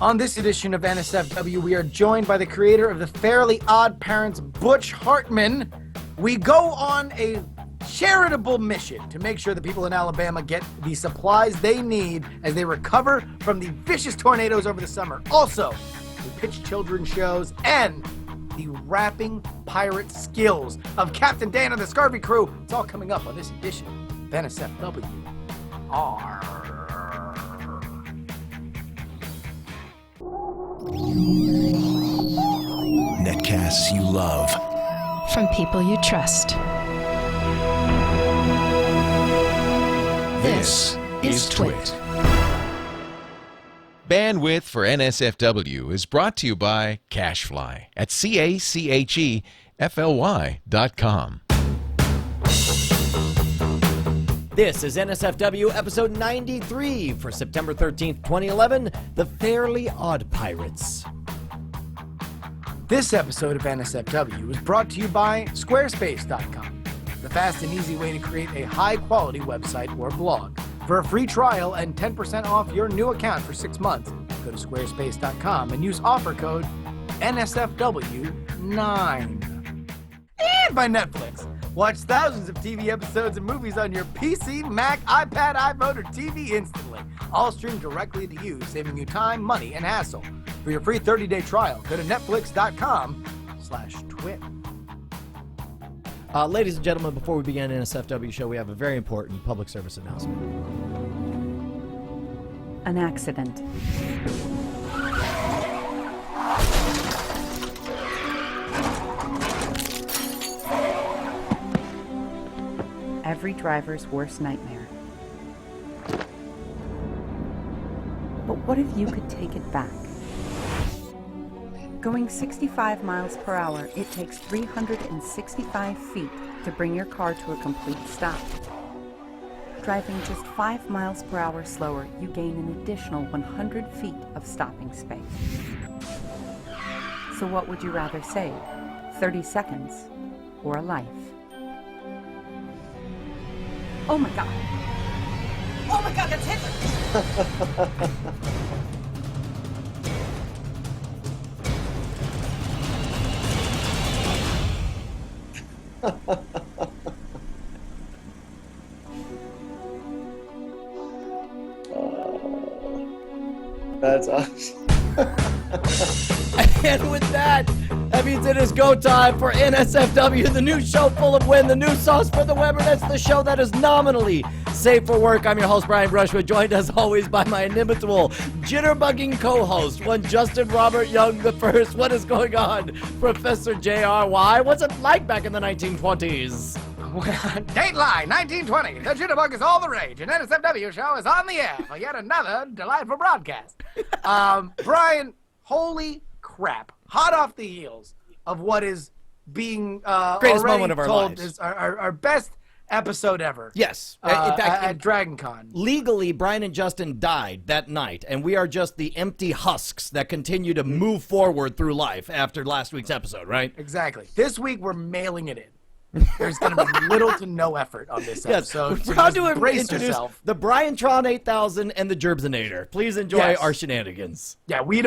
On this edition of NSFW, we are joined by the creator of the Fairly OddParents, Butch Hartman. We go on a charitable mission to make sure the people in Alabama get the supplies they need as they recover from the vicious tornadoes over the summer. Also, we pitch children's shows and the rapping pirate skills of Captain Dan and the Scurvey Crew. It's all coming up on this edition of NSFW. Netcasts you love. From people you trust. This is Twit. Bandwidth for NSFW is brought to you by CacheFly at CacheFly.com. This is NSFW episode 93 for September 13th, 2011, The Fairly OddParents. This episode of NSFW is brought to you by Squarespace.com, the fast and easy way to create a high-quality website or blog. For a free trial and 10% off your new account for 6 months, go to Squarespace.com and use offer code NSFW9. And by Netflix. Watch thousands of TV episodes and movies on your PC, Mac, iPad, iPhone, or TV instantly. All streamed directly to you, saving you time, money, and hassle. For your free 30-day trial, go to netflix.com/twit. Ladies and gentlemen, before we begin NSFW show, we have a very important public service announcement. An accident. Every driver's worst nightmare. But what if you could take it back? Going 65 miles per hour, it takes 365 feet to bring your car to a complete stop. Driving just 5 miles per hour slower, you gain an additional 100 feet of stopping space. So what would you rather save? 30 seconds or a life? Oh my God! Oh my God, that's Hitler! That's awesome. And with that means it is go time for NSFW, the new show full of win, the new sauce for the Weber. That's the show that is nominally safe for work. I'm your host, Brian Brushwood, joined as always by my inimitable, jitterbugging co-host, one Justin Robert Young the first. What is going on, Professor J.R.Y.? What's it like back in the 1920s? Dateline 1920. The jitterbug is all the rage. An NSFW show is on the air for yet another delightful broadcast. Brian, holy crap. Hot off the heels of what is being greatest moment of our told lives. Is our best episode ever. Yes. In fact, at DragonCon. Legally, Brian and Justin died that night, and we are just the empty husks that continue to move forward through life after last week's episode, right? Exactly. This week, we're mailing it in. There's going to be little to no effort on this episode. Yes, so proud to brace introduce yourself. the Brian Tron 8000 and the Gerbsinator. Please enjoy our shenanigans. Yeah, we're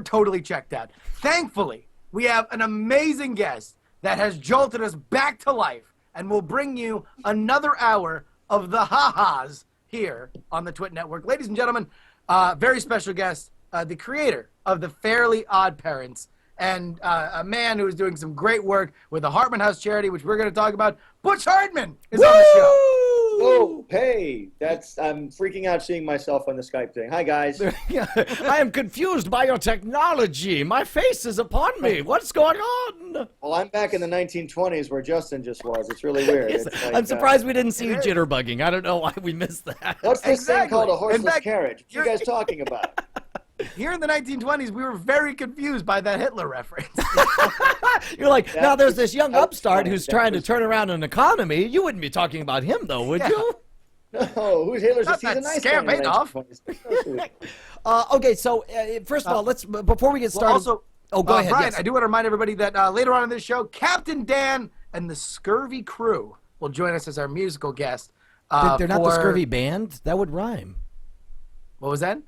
totally checked out. Thankfully, we have an amazing guest that has jolted us back to life and will bring you another hour of the ha-has here on the Twit Network. Ladies and gentlemen, very special guest, the creator of the Fairly OddParents, and a man who is doing some great work with the Hartman House charity, which we're going to talk about. Butch Hartman is on the show. Oh, hey, I'm freaking out seeing myself on the Skype thing. Hi, guys. I am confused by your technology. My face is upon me. What's going on? Well, I'm back in the 1920s where Justin just was. It's really weird. Yes, It's like, I'm surprised we didn't see you jitterbugging. I don't know why we missed that. What's this thing Exactly. called a horseless In fact, carriage? What are you guys talking about? Here in the 1920s, we were very confused by that Hitler reference. You're like, now there's this young upstart funny. who's That trying to was- turn around an economy. You wouldn't be talking about him, though, would you? No, who's Hitler's? Not He's a that nice scam guy in the Adolf. 1920s. So sweet. Okay, so first of all, let's before we get started. Also, oh, go ahead. Brian, yes. I do want to remind everybody that later on in this show, Captain Dan and the Scurvy Crew will join us as our musical guest. They're not the for- Scurvy Band? That would rhyme. What was that?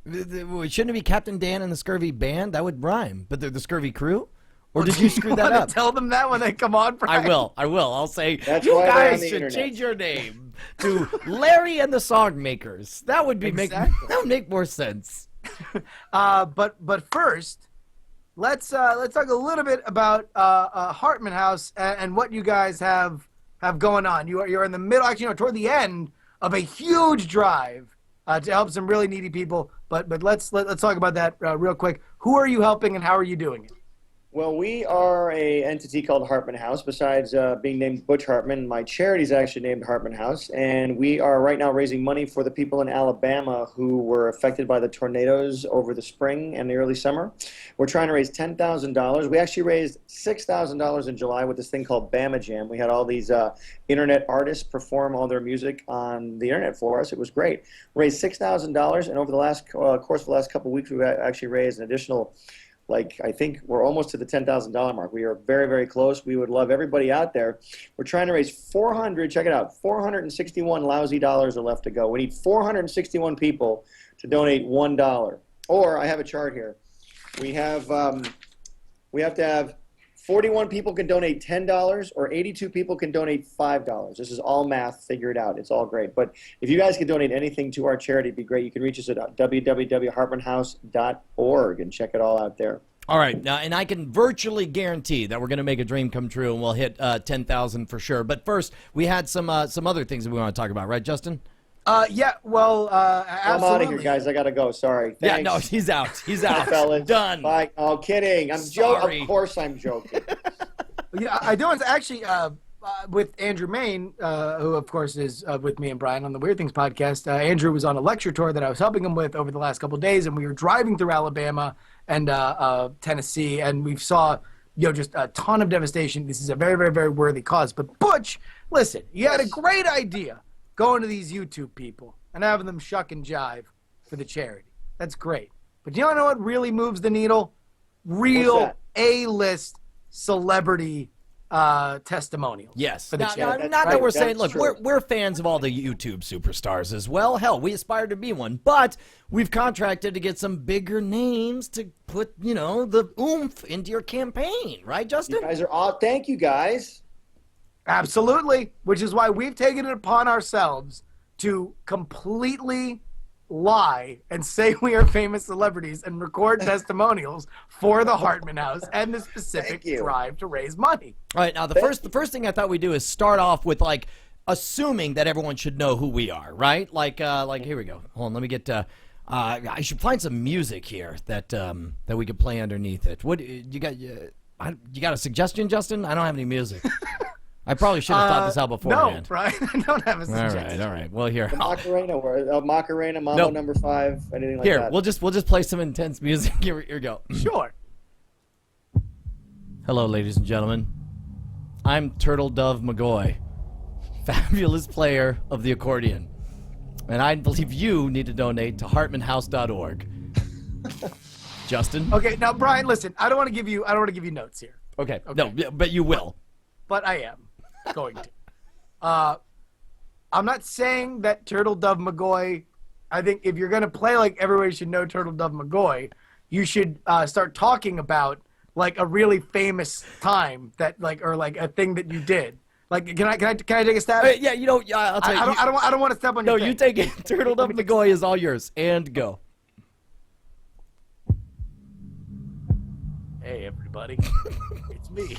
Shouldn't it be Captain Dan and the Scurvy Band? That would rhyme. But they're the Scurvy Crew? Or did you screw that up? Tell them that when they come on, Brian. I will. I'll say, That's you why they're on guys the should internet. change your name to Larry and the Songmakers. That would be that would make more sense. But first, let's talk a little bit about Hartman House and what you guys have going on. You're in the middle, actually, toward the end of a huge drive to help some really needy people. But let's talk about that real quick. Who are you helping and how are you doing it? Well, we are a entity called Hartman House. Besides being named Butch Hartman, my charity is actually named Hartman House, and we are right now raising money for the people in Alabama who were affected by the tornadoes over the spring and the early summer. We're trying to raise $10,000. We actually raised $6,000 in July with this thing called Bama Jam. We had all these internet artists perform all their music on the internet for us. It was great. Raised $6,000, and over the last course of the last couple of weeks, we've actually raised an additional. I think we're almost to the $10,000 mark. We are very, very close. We would love everybody out there. We're trying to raise 461 lousy dollars are left to go. We need 461 people to donate $1. Or I have a chart here. We have to have 41 people can donate $10 or 82 people can donate $5. This is all math. Figure it out. It's all great. But if you guys can donate anything to our charity, it'd be great. You can reach us at www.hartmanhouse.org and check it all out there. All right, now, and I can virtually guarantee that we're going to make a dream come true and we'll hit 10,000 for sure. But first, we had some other things that we want to talk about, right, Justin? Yeah, well, I'm out of here, guys. I got to go. Sorry. Thanks. Yeah, no, he's out. He's out. Fellas. Done. Bye. Oh, kidding. I'm joking. Of course I'm joking. Yeah, I do. It's actually with Andrew Main, who of course is with me and Brian on the Weird Things podcast. Andrew was on a lecture tour that I was helping him with over the last couple of days, and we were driving through Alabama and Tennessee, and we saw just a ton of devastation. This is a very, very, very worthy cause. But Butch, listen, you had a great idea going to these YouTube people and having them shuck and jive for the charity. That's great. But you know what really moves the needle? Real A-list celebrity testimonials. Yes. For the charity. Not that we're That's saying, look, true. we're fans of all the YouTube superstars as well. Hell, we aspire to be one. But we've contracted to get some bigger names to put, the oomph into your campaign. Right, Justin? You guys are all. Thank you, guys. Absolutely. Which is why we've taken it upon ourselves to completely lie and say we are famous celebrities and record testimonials for the Hartman House and the specific drive to raise money. All right, now the first thing I thought we'd do is start off with assuming that everyone should know who we are, right? Like here we go. Hold on, let me get I should find some music here that we could play underneath it. What you got? You got a suggestion, Justin? I don't have any music. I probably should have thought this out beforehand. No, Brian, I don't have a suggestion. All right. Well, here. Macarena, Mambo number 5, anything like that. Here, we'll just play some intense music. Here we go. Sure. Hello, ladies and gentlemen. I'm Turtle Dove McGoy, fabulous player of the accordion, and I believe you need to donate to HartmanHouse.org. Justin. Okay, now Brian, listen. I don't want to give you notes here. Okay. No, but you will. But I am going to. I'm not saying that Turtle Dove McGoy. I think if you're gonna play like everybody should know Turtle Dove McGoy, you should start talking about like a really famous time that or a thing that you did. Like, can I take a stab? Yeah, I'll tell you. I don't want to step on your. No, you take it. Turtle Dove McGoy is all yours. And go. Hey everybody, it's me,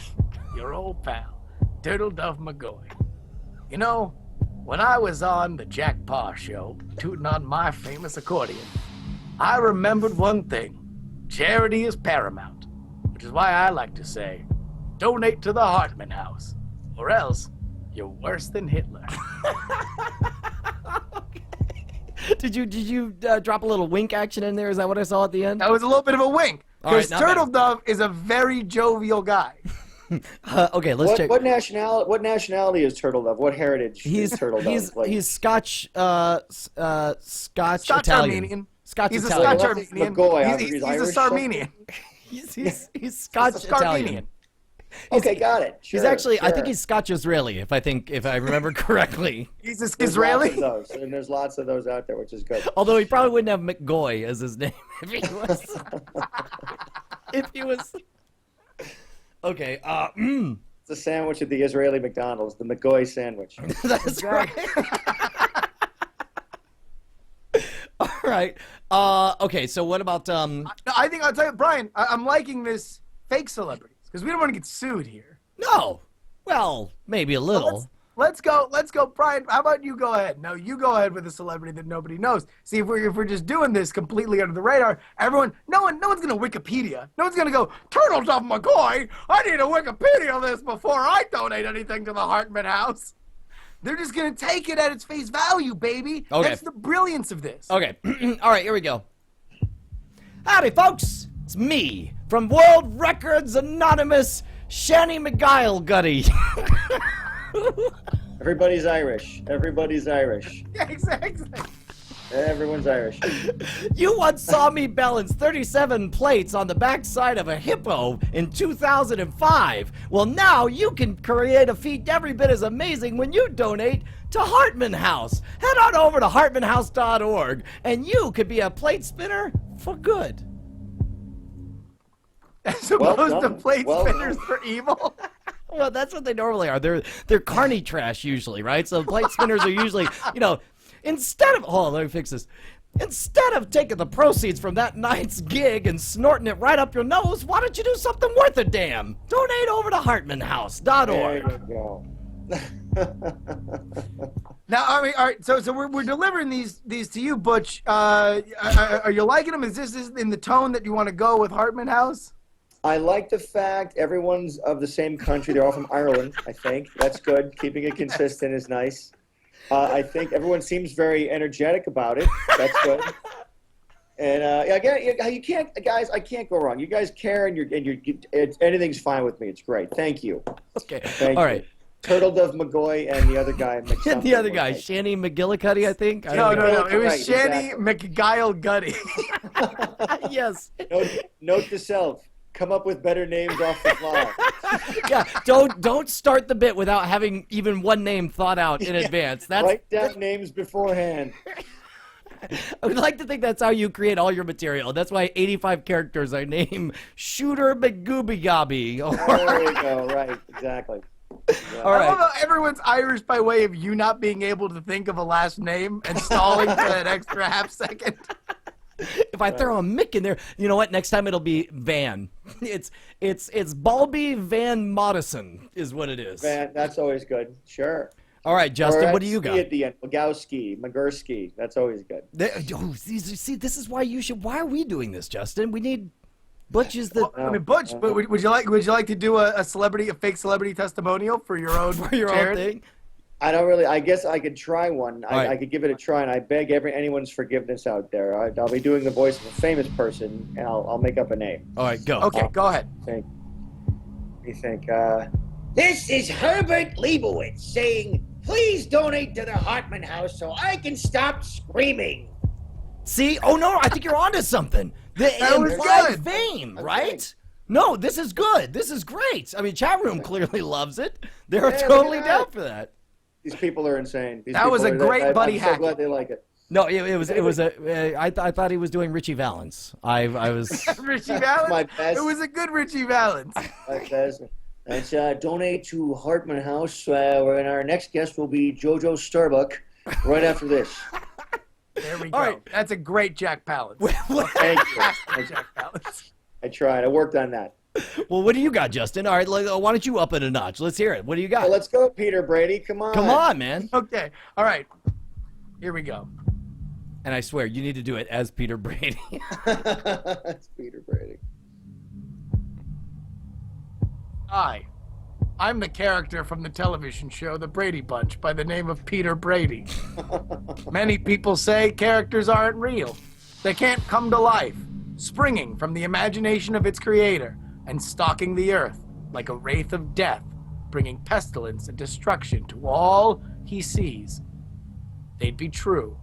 your old pal, Turtle Dove McGoy. When I was on the Jack Paw show, tooting on my famous accordion, I remembered one thing. Charity is paramount, which is why I like to say, donate to the Hartman House, or else you're worse than Hitler. Did you drop a little wink action in there? Is that what I saw at the end? That was a little bit of a wink, because All right, Turtle Dove is a very jovial guy. Okay, let's check. What nationality is Turtle Dove? What heritage is Turtle Dove? He's Scotch, Scotch Italian. Armenian. Scotch He's Italian. a Scotch Armenian. McGoy, He's Irish a Sarmenian. He's Scotch Italian. Okay, got it. He's Sure, actually, I think sure. he's Scotch-Israeli, if I remember correctly. He's this There's lots Israeli. of those, and there's lots of those out there, which is good. Although he probably wouldn't have McGoy as his name if he was. If he was. Okay. It's a sandwich at the Israeli McDonald's, the McGoy sandwich. That's right. All right. Okay. So what about No, I think I'll tell you, Brian. I'm liking this fake celebrities because we don't want to get sued here. No. Well, maybe a little. Let's go, Brian. How about you go ahead? No, you go ahead with a celebrity that nobody knows. See, if we're just doing this completely under the radar, no one's gonna Wikipedia. No one's gonna go Turtles of McCoy. I need to Wikipedia this before I donate anything to the Hartman House. They're just gonna take it at its face value, baby. Okay. That's the brilliance of this. Okay. All right. Here we go. Howdy, folks. It's me from World Records Anonymous, Shanny McGuile-Gutty. Everybody's Irish. Everybody's Irish. Yeah, exactly. Everyone's Irish. You once saw me balance 37 plates on the backside of a hippo in 2005. Well, now you can create a feat every bit as amazing when you donate to Hartman House. Head on over to hartmanhouse.org and you could be a plate spinner for good. As opposed to done. plate Well spinners for evil. Well, that's what they normally are. They're carny trash usually, right? So plate spinners are usually, instead of let me fix this. Instead of taking the proceeds from that night's gig and snorting it right up your nose, why don't you do something worth a damn? Donate over to hartmanhouse.org. There you go. Now, I mean, all right. So we're delivering these to you, Butch. Are you liking them? Is this in the tone that you want to go with Hartman House? I like the fact everyone's of the same country. They're all from Ireland, I think. That's good. Keeping it consistent is nice. I think everyone seems very energetic about it. That's good. And you can't, guys. I can't go wrong. You guys care, and anything's fine with me. It's great. Thank you. Okay. Thank All you. right. Turtle Dove McGoy and the other guy. The other guy, Shanny McGillicuddy, I think. No. It was Right, Shanny exactly. McGuile-Gutty. Yes. Note to self: come up with better names off the fly. Yeah. Don't start the bit without having even one name thought out in advance. Write down names beforehand. I would like to think that's how you create all your material. That's why 85 characters I name Shooter McGooby Gobby. There you go. Right. Exactly. All I right. love how everyone's Irish by way of you not being able to think of a last name and stalling for that extra half second. If I throw a Mick in there, you know what? Next time it'll be Van. It's Balby Van Modison is what it is. Man, that's always good. Sure. All right, Justin, Or what do you ski got? at the end? Magurski. That's always good. See, this is why you should. Why are we doing this, Justin? We need Butch is the I mean, Butch, but would you like to do a fake celebrity testimonial for your own for your own charity? thing. I don't really. I guess I could try one. right. I could give it a try, and I beg anyone's forgiveness out there. I'll be doing the voice of a famous person, and I'll make up a name. All right, go. Okay, go ahead. You think? This is Herbert Leibowitz saying, please donate to the Hartman House so I can stop screaming. See? Oh no, I think you're onto something. That was implied good. fame, Okay. right? No, this is good. This is great. I mean, chat room clearly loves it. They're Yeah, totally look at down that. for that. These people are insane. That was a great buddy I'm hack. so glad they like it. No, it was I thought he was doing Richie Valens. I was. Richie Valens? my best. It was a good Richie Valens. Let's donate to Hartman House. Where our next guest will be JoJo Starbuck. Right after this. There we go. All right. That's a great Jack Palance. Thank you. Jack Palance. I tried. I worked on that. Well, what do you got, Justin? All right, why don't you up it a notch? Let's hear it. What do you got? Well, let's go, Peter Brady. Come on. Come on, man. Okay. All right. Here we go. And I swear, you need to do it as Peter Brady. That's Peter Brady. I'm the character from the television show The Brady Bunch by the name of Peter Brady. Many people say characters aren't real. They can't come to life, springing from the imagination of its creator and stalking the earth like a wraith of death, bringing pestilence and destruction to all he sees. They'd be true,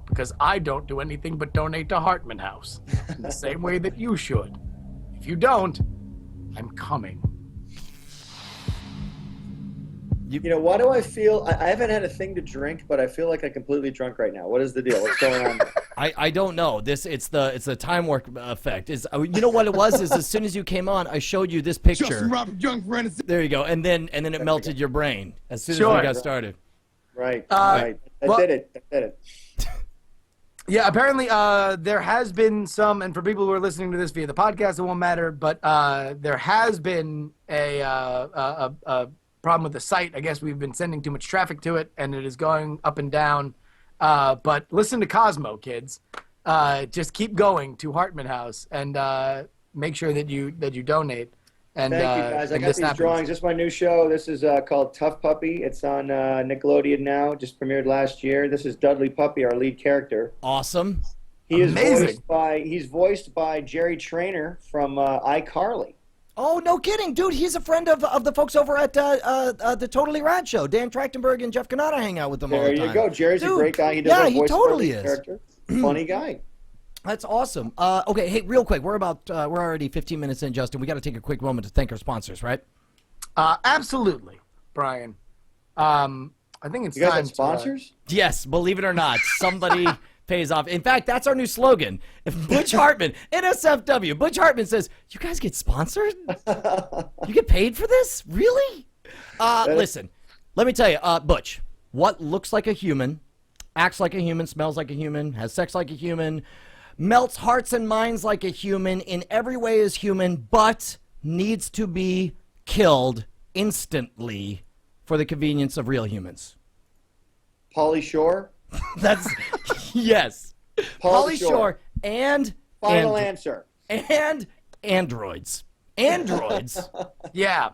because I don't do anything but donate to Hartman House, in the same way that you should. If you don't, I'm coming. You know, why do I feel I haven't had a thing to drink, but I feel like I'm completely drunk right now. What is the deal? What's going on? I don't know. It's the time warp effect. You know what it was? Is as soon as you came on, I showed you this picture. There you go. And then it melted your brain as soon as we got started. Right. Right. I did it. Yeah, apparently there has been some, and for people who are listening to this via the podcast, it won't matter, but there has been a problem with the site. I guess we've been sending too much traffic to it, and it is going up and down. But listen to Cosmo, kids. Just keep going to Hartman House and make sure that you donate. And thank you, guys. I got these drawings. This is my new show. This is called Tough Puppy. It's on Nickelodeon now. Just premiered last year. This is Dudley Puppy, our lead character. Awesome. He is voiced by Jerry Trainer from iCarly. Oh, no kidding, dude. He's a friend of the folks over at the Totally Rad Show. Dan Trachtenberg and Jeff Cannata hang out with them all the time. There you go. Jerry's a great guy. He does he totally is. Character. Funny guy. That's awesome. Okay, hey, real quick, we're already 15 minutes in, Justin. We got to take a quick moment to thank our sponsors, right? Absolutely, Brian. I think it's you guys time have sponsors? Yes, believe it or not, somebody pays off. In fact, that's our new slogan. If Butch Hartman, NSFW, Butch Hartman says, "You guys get sponsored? You get paid for this? Really?" Listen, let me tell you, Butch, what looks like a human, acts like a human, smells like a human, has sex like a human, melts hearts and minds like a human, in every way is human, but needs to be killed instantly for the convenience of real humans. Pauly Shore? That's, yes. Pauly Shore and... Final answer. And androids. Androids. Yeah.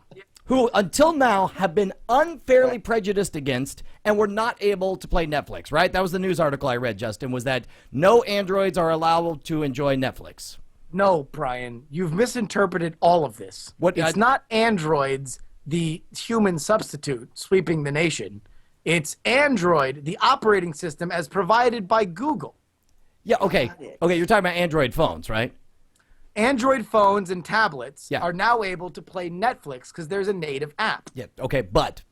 Who, until now, have been unfairly prejudiced against and were not able to play Netflix, right? That was the news article I read, Justin, was that no androids are allowed to enjoy Netflix. No, Brian, you've misinterpreted all of this. It's not androids, the human substitute, sweeping the nation. It's Android, the operating system, as provided by Google. Yeah, okay. Okay, you're talking about Android phones, right? Android phones and tablets are now able to play Netflix because there's a native app. Yeah, okay, but,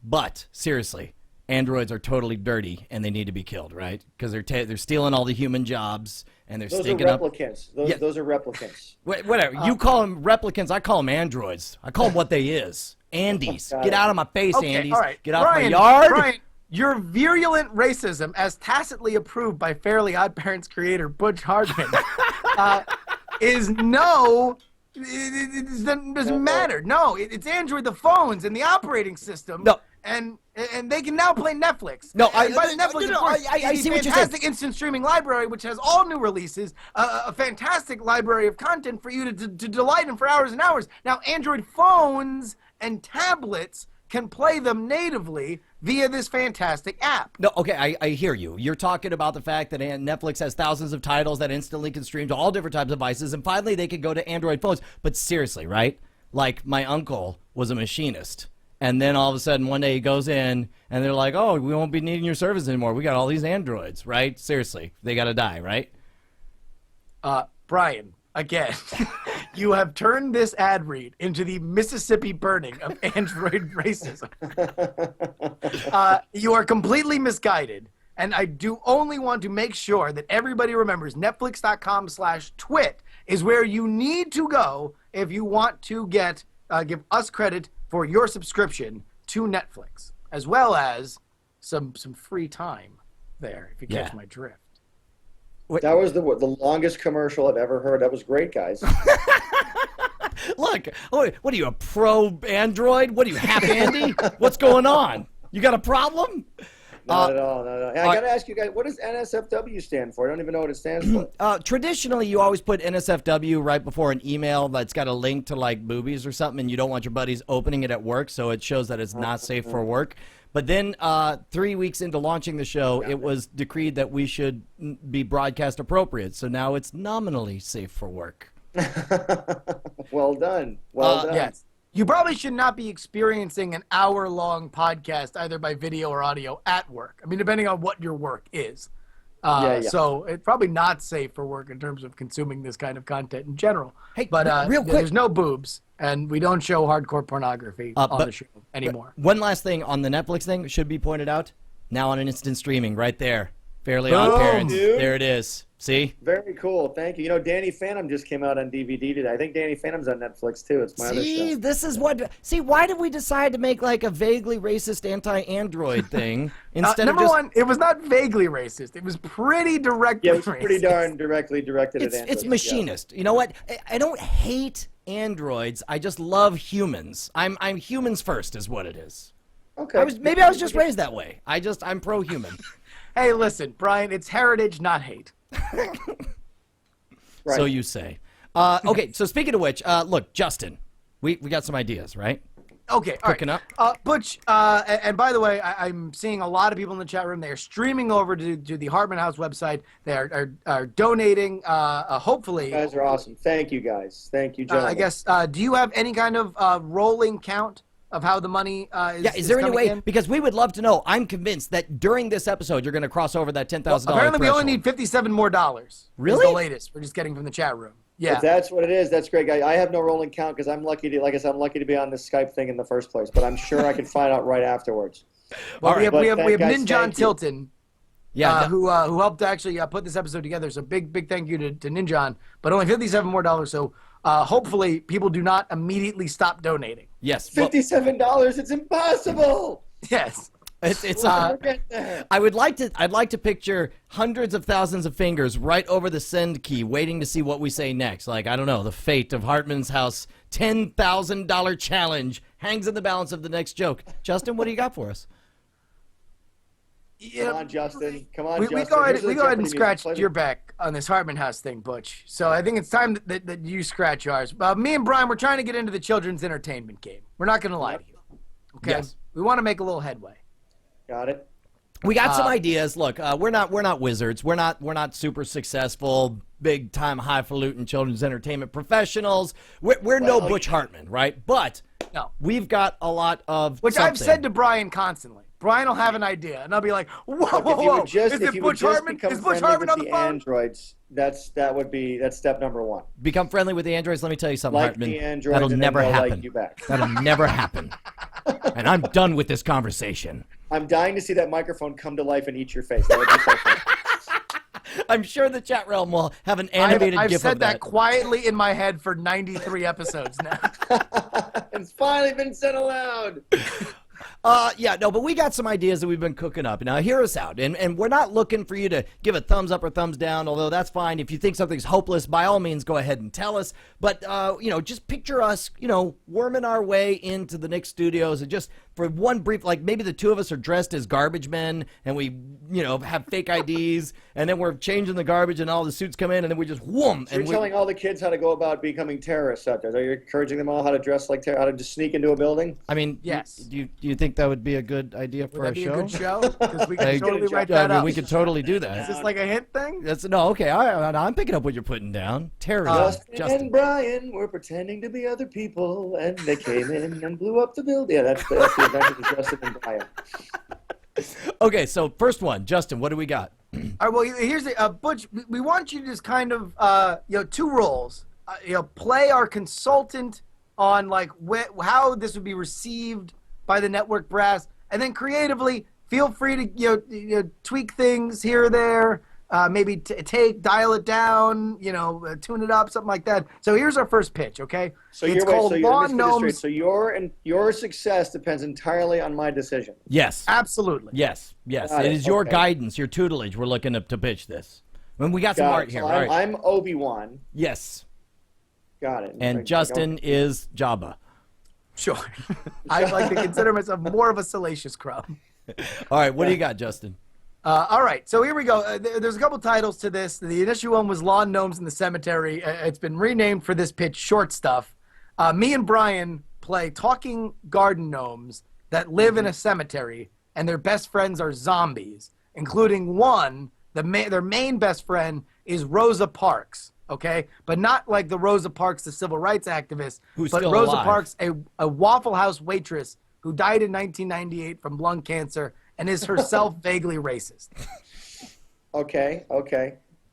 seriously, androids are totally dirty and they need to be killed, right? Because they're stealing all the human jobs and they're stinking up. Those are replicants. Whatever. You call them replicants, I call them androids. I call them what they is. Andes. Get out of my face, Andes. All right. Get out my yard. Brian, your virulent racism, as tacitly approved by Fairly OddParents creator Butch Hartman, is no, it doesn't matter. No, it's Android, the phones, and the operating system. No. And they can now play Netflix. No, by the Netflix, I see what you're saying. Fantastic instant streaming library, which has all new releases, a fantastic library of content for you to delight in for hours and hours. Now, Android phones and tablets can play them natively via this fantastic app. No, okay, I hear you. You're talking about the fact that Netflix has thousands of titles that instantly can stream to all different types of devices, and finally they could go to Android phones. But seriously, right? Like, my uncle was a machinist, and then all of a sudden one day he goes in, and they're like, oh, we won't be needing your service anymore. We got all these Androids, right? Seriously, they got to die, right? Brian, again, you have turned this ad read into the Mississippi burning of Android racism. You are completely misguided, and I do only want to make sure that everybody remembers Netflix.com/twit is where you need to go if you want to give us credit for your subscription to Netflix, as well as some free time there, if you catch my drift. That was the longest commercial I've ever heard. That was great, guys. Look, what are you, a pro Android? What are you, half Andy? What's going on? You got a problem? Not at all. I got to ask you guys, what does NSFW stand for? I don't even know what it stands for. Traditionally, you always put NSFW right before an email that's got a link to, like, movies or something, and you don't want your buddies opening it at work, so it shows that it's not safe for work. But then 3 weeks into launching the show, it was decreed that we should be broadcast appropriate. So now it's nominally safe for work. Well done. Well done. Yes. You probably should not be experiencing an hour-long podcast either by video or audio at work. I mean, depending on what your work is. Yeah. So it's probably not safe for work in terms of consuming this kind of content in general. Hey, but real quick. there's no boobs, and we don't show hardcore pornography on the show anymore. One last thing on the Netflix thing should be pointed out. Now on an instant streaming right there. Fairly Boom, OddParents. dude. There it is. See? Very cool. Thank you. You know, Danny Phantom just came out on DVD today. I think Danny Phantom's on Netflix too. It's my other See, show. this is what. See, why did we decide to make like a vaguely racist anti-android thing instead Number of just? one, it was not vaguely racist. It was pretty directly Yeah, it was racist. pretty darn directly directed It's at androids. it's machinist. You know what? I don't hate androids. I just love humans. I'm humans first, is what it is. Yeah. Okay. Maybe I was just raised that way. I'm pro-human. Hey, listen, Brian, it's heritage, not hate. Right. So you say. Okay, so speaking of which, look, Justin, we got some ideas, right? Okay, all Cooking right. up. Butch, and by the way, I'm seeing a lot of people in the chat room. They are streaming over to the Hartman House website. They are donating, hopefully. You guys are awesome. Thank you, guys. Thank you, gentlemen. I guess, do you have any kind of rolling count of how the money is Yeah, is there any coming way? in? Because we would love to know. I'm convinced that during this episode, you're going to cross over that $10,000 Apparently, we threshold. only need $57 more. Really? Is the latest. We're just getting from the chat room. Yeah. If that's what it is, that's great, guy. I have no rolling count because I'm lucky to, like I said, I'm lucky to be on this Skype thing in the first place. But I'm sure I can find out right afterwards. Well, All right, we have guys, Ninjon thank you. Tilton. Yeah, who helped actually put this episode together. So big thank you to Ninjon. But only $57 more. So hopefully people do not immediately stop donating. yes. Well, $57. It's impossible. Yes. it's We'll never get there. I'd like to picture hundreds of thousands of fingers right over the send key, waiting to see what we say next. Like, I don't know, the fate of Hartman's House $10,000 challenge hangs in the balance of the next joke. Justin, what do you got for us? Yeah, Come on, Justin. Come on, we Justin. go ahead, Here's we the go ahead and Jeopardy scratch music. your back on this Hartman House thing, Butch. So I think it's time that you scratch yours. Me and Brian, we're trying to get into the children's entertainment game. We're not going to lie to you. Okay? Yes. We want to make a little headway. Got it. We got some ideas. Look, we're not wizards. We're not super successful, big time highfalutin children's entertainment professionals. We're no Butch Hartman, right? But No. we've got a lot of Which something. I've said to Brian constantly. Brian will have an idea, and I'll be like, whoa, Look, whoa, if you whoa. would just, Is if it you would Butch just Hartman? become Is Butch friendly Hartman with on the the phone? androids, that's step number one. Become friendly with the androids. Let me tell you something, Like Hartman. the androids, That'll and never then they'll happen. like you back. That'll never happen. And I'm done with this conversation. I'm dying to see that microphone come to life and eat your face. That would be so fun. I'm sure the chat realm will have an animated I've gif said of that quietly in my head for 93 episodes now. It's finally been said aloud. Yeah, no, but we got some ideas that we've been cooking up. Now, hear us out. And we're not looking for you to give a thumbs up or thumbs down, although that's fine. If you think something's hopeless, by all means, go ahead and tell us. But, just picture us, worming our way into the Nick Studios and just for one brief, like maybe the two of us are dressed as garbage men and we, have fake IDs and then we're changing the garbage and all the suits come in and then we just whoom. So you're telling all the kids how to go about becoming terrorists out there. Are you encouraging them all how to dress like how to just sneak into a building? I mean, Yes. Do you think that would be a good idea for Would that a be show? a good show? Because we can Hey, totally write Yeah, that I mean, up. we could totally do Is that. this like a hint thing? Okay. I'm picking up what you're putting down. Terry, Justin and Brian were pretending to be other people, and they came in and blew up the building. Yeah, that's the adventures of Justin and Brian. Okay, so first one, Justin, what do we got? All right, well, here's the Butch. We want you to just kind of, two roles. Play our consultant on like how this would be received by the network brass, and then creatively feel free to tweak things here or there. Maybe dial it down, tune it up, something like that. So here's our first pitch, okay? So it's let called me Lawn just get this straight. Gnomes. So your success depends entirely on my decision. Yes. Absolutely. Yes. Got It it, is your okay. guidance, your tutelage. We're looking to pitch this. I mean, we got some Got art it. here. So All right. I'm Obi-Wan. Yes. Got it. And Justin is Jabba. Sure. I'd like to consider myself more of a salacious crumb. All right, what do you got, Justin? All right, so here we go. There's a couple titles to this. The initial one was Lawn Gnomes in the Cemetery. It's been renamed for this pitch, Short Stuff. Me and Brian play talking garden gnomes that live in a cemetery, and their best friends are zombies, including one, their main best friend is Rosa Parks, okay? But not like the Rosa Parks, the civil rights activist, Who's but still Rosa alive. Parks, a Waffle House waitress who died in 1998 from lung cancer and is herself vaguely racist. Okay.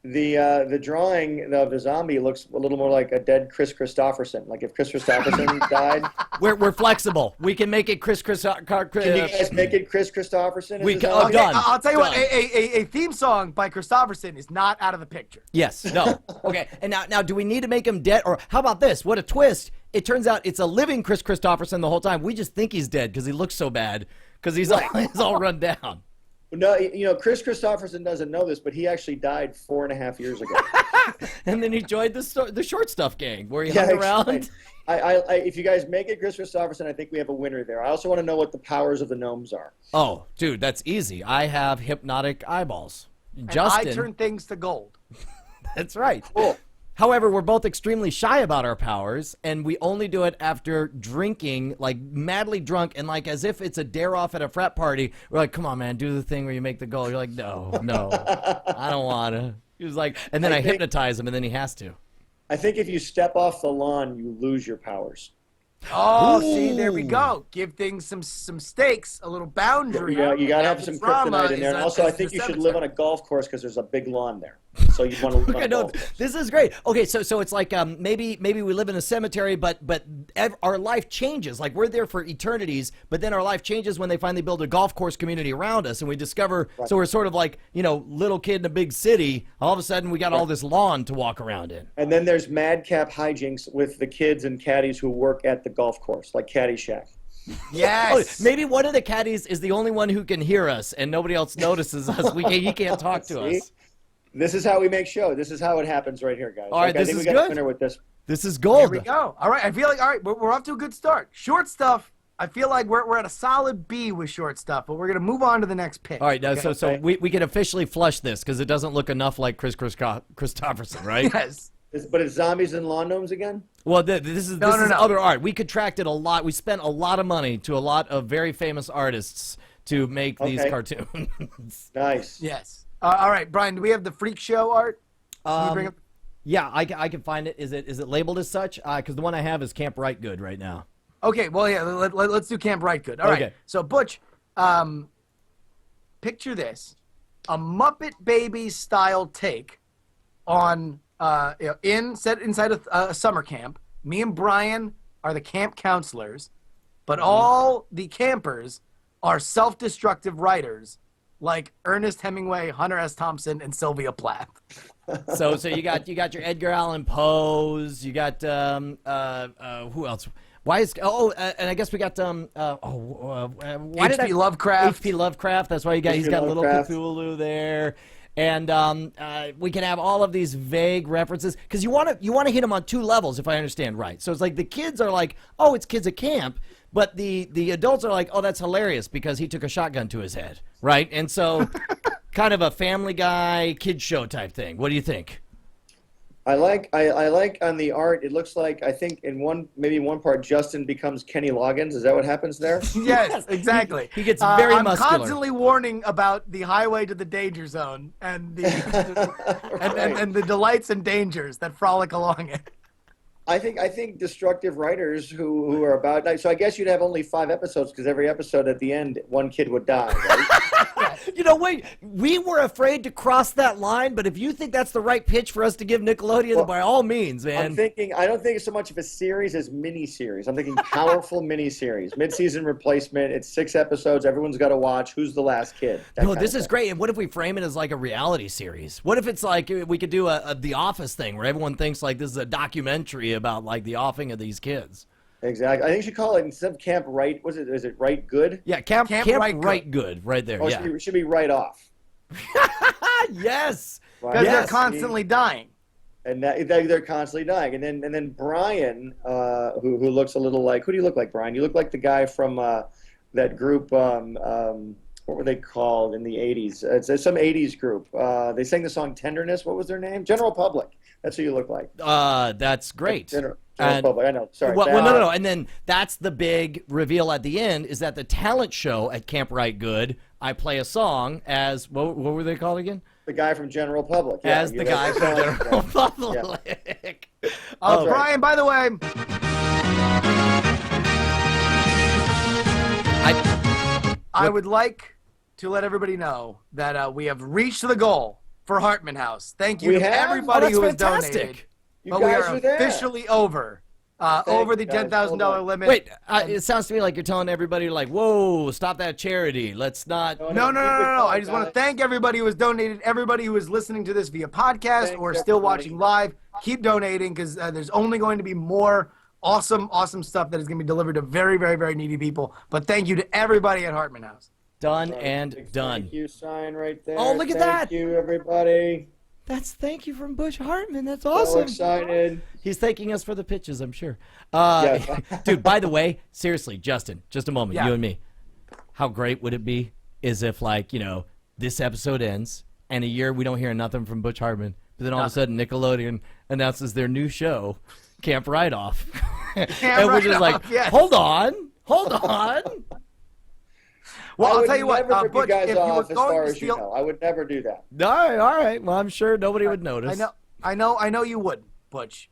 The drawing of the zombie looks a little more like a dead Chris Christopherson. Like if Chris Christopherson died. We're flexible. We can make it Chris. Can you guys make it Chris Christopherson? We Is can. the Oh, zombie? done. I'll tell you what, Done. a theme song by Christopherson is not out of the picture. Yes. No. Okay. And now, do we need to make him dead, or how about this? What a twist! It turns out it's a living Chris Christopherson the whole time. We just think he's dead because he looks so bad because he's all run down. No, Chris Christopherson doesn't know this, but he actually died 4.5 years ago. And then he joined the short stuff gang where he hung around. If you guys make it Chris Christopherson, I think we have a winner there. I also want to know what the powers of the gnomes are. Oh, dude, that's easy. I have hypnotic eyeballs. And Justin, I turn things to gold. that's right. Cool. However, we're both extremely shy about our powers, and we only do it after drinking, like madly drunk, and like as if it's a dare-off at a frat party. We're like, come on, man, do the thing where you make the goal. You're like, no, I don't want to. He was like, and then I hypnotize him, and then he has to. I think if you step off the lawn, you lose your powers. Oh, see, there we go. Give things some stakes, a little boundary. Yeah, you got to have some Drama kryptonite in there. is And a- also, I is think the you should seventh live on a circle. golf course because there's a big lawn there. So you want to live on Okay, a no, golf course. this is great. Okay, so it's like maybe we live in a cemetery, but our life changes. Like we're there for eternities, but then our life changes when they finally build a golf course community around us, and we discover. Right. So we're sort of like little kid in a big city. All of a sudden, we got all this lawn to walk around in. And then there's madcap hijinks with the kids and caddies who work at the golf course, like Caddyshack. Yes. Oh, maybe one of the caddies is the only one who can hear us, and nobody else notices us. He can't talk to See? us. This is how we make show. This is how it happens right here, guys. All right, I this think is we got good. a winner with this. This is There gold. we go. All right, I feel like we're off to a good start. Short stuff. I feel like we're at a solid B with short stuff, but we're gonna move on to the next pick. All right, now, Okay? so we can officially flush this because it doesn't look enough like Chris Christopherson, right? Yes. But it's zombies and lawn gnomes again? Well, this is No. other art. We contracted a lot. We spent a lot of money to a lot of very famous artists to make these Okay. cartoons. Nice. Yes. All right, Brian. Do we have the freak show art? Can you bring up? Yeah, I can find it. Is it labeled as such? Because the one I have is Camp Right Good right now. Okay. Well, yeah. Let's do Camp Right Good. All right. Okay. So Butch, picture this: a Muppet Babies style take on set inside a summer camp. Me and Brian are the camp counselors, but all the campers are self-destructive writers like Ernest Hemingway, Hunter S. Thompson, and Sylvia Plath. So you got your Edgar Allan Poes. You got who else? Why is and I guess we got why did H.P. Lovecraft. H.P. Lovecraft. That's why he's got a little Lovecraft. Cthulhu there. And we can have all of these vague references because you want to hit them on two levels, if I understand right. So it's like the kids are like, oh, it's kids at camp, but the adults are like, oh, that's hilarious because he took a shotgun to his head, right? And so, kind of a Family Guy kids show type thing. What do you think? I like on the art. It looks like I think in one part Justin becomes Kenny Loggins. Is that what happens there? Yes, exactly. He gets very I'm muscular. constantly warning about the highway to the danger zone and the and the delights and dangers that frolic along it. I think destructive writers who are about. So I guess you'd have only 5 episodes because every episode at the end one kid would die. Right? Wait, we were afraid to cross that line, but if you think that's the right pitch for us to give Nickelodeon, then by all means, man. I don't think it's so much of a series as mini-series. I'm thinking powerful mini-series. Mid-season replacement. It's 6 episodes. Everyone's got to watch. Who's the last kid? No, this is great. And what if we frame it as like a reality series? What if it's like we could do a The Office thing where everyone thinks like this is a documentary about like the offing of these kids? Exactly. I think you should call it instead of Camp Right. Is it Right Good? Yeah, Camp Right Right Good, right there. Oh, Yeah. it should be Right Off. Yes. Right. Because they're Yes. constantly dying. And they're constantly dying. And then Brian, who looks a little like, who do you look like, Brian? You look like the guy from that group. What were they called in the 80s? It's some 80s group. They sang the song Tenderness. What was their name? General Public. That's who you look like. That's great. General And- Public. I know. Sorry. Well, no. And then that's the big reveal at the end is that the talent show at Camp Right Good, I play a song as, what were they called again? The guy from General Public. Yeah, As the guy from General Public. Oh, right. Brian, by the way, I would like to let everybody know that we have reached the goal for Hartman House. Thank you We to have? everybody Oh, who has that's fantastic. donated. You But we guys are are there. officially over the you, guys. $10,000 Hold on. limit. Wait, it sounds to me like you're telling everybody, like, whoa, stop that charity. Let's not. No. keep it I just want going, to thank everybody who has donated, everybody who is listening to this via podcast Thanks, or still everybody. watching live. Keep donating because there's only going to be more awesome stuff that is going to be delivered to very, very, very needy people. But thank you to everybody at Hartman House. Done Big and done. Thank you sign right there. Oh, look at that. Thank you, everybody. That's thank you from Butch Hartman. That's So awesome. excited. He's thanking us for the pitches, I'm sure. Yeah. Dude, by the way, seriously, Justin, just a moment, Yeah. you and me. How great would it be is if, like, this episode ends and a year we don't hear nothing from Butch Hartman, but then all of a sudden Nickelodeon announces their new show, Camp Write-Off. And we're just like, Write-Off, yes. hold on. Well, I I'll would tell you what, never rip Butch, you guys if you were off as far going to as you steal, know. I would never do that. All right. Well, I'm sure nobody would notice. I know you wouldn't, Butch.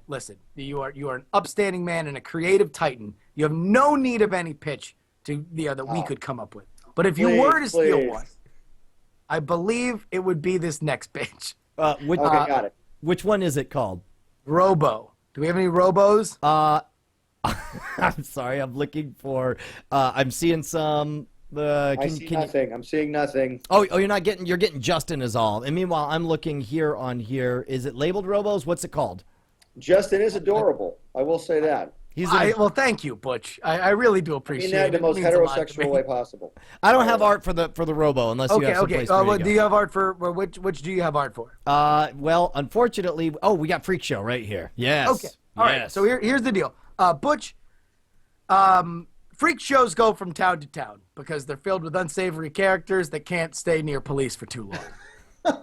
Listen, you are an upstanding man and a creative titan. You have no need of any pitch that we could come up with. But if you Please, were to steal please. one, I believe it would be this next pitch. Which, Okay, got it. which one is it called? Robo. Do we have any Robos? I'm sorry. I'm looking for. I'm seeing some. I see nothing. I'm seeing nothing. Oh, you're getting Justin is all. And meanwhile, I'm looking here on here. Is it labeled Robos? What's it called? Justin is adorable. I will say that. He's. Well, thank you, Butch. I really do I appreciate mean that it. in the It most means a lot to heterosexual me. way possible. I don't have art for the Robo unless you Okay, have some okay. place for me to Do go. you have art for which do you have art for? Well, unfortunately, we got Freak Show right here. Yes. Okay. All right. Yes. So here's the deal. Butch, freak shows go from town to town because they're filled with unsavory characters that can't stay near police for too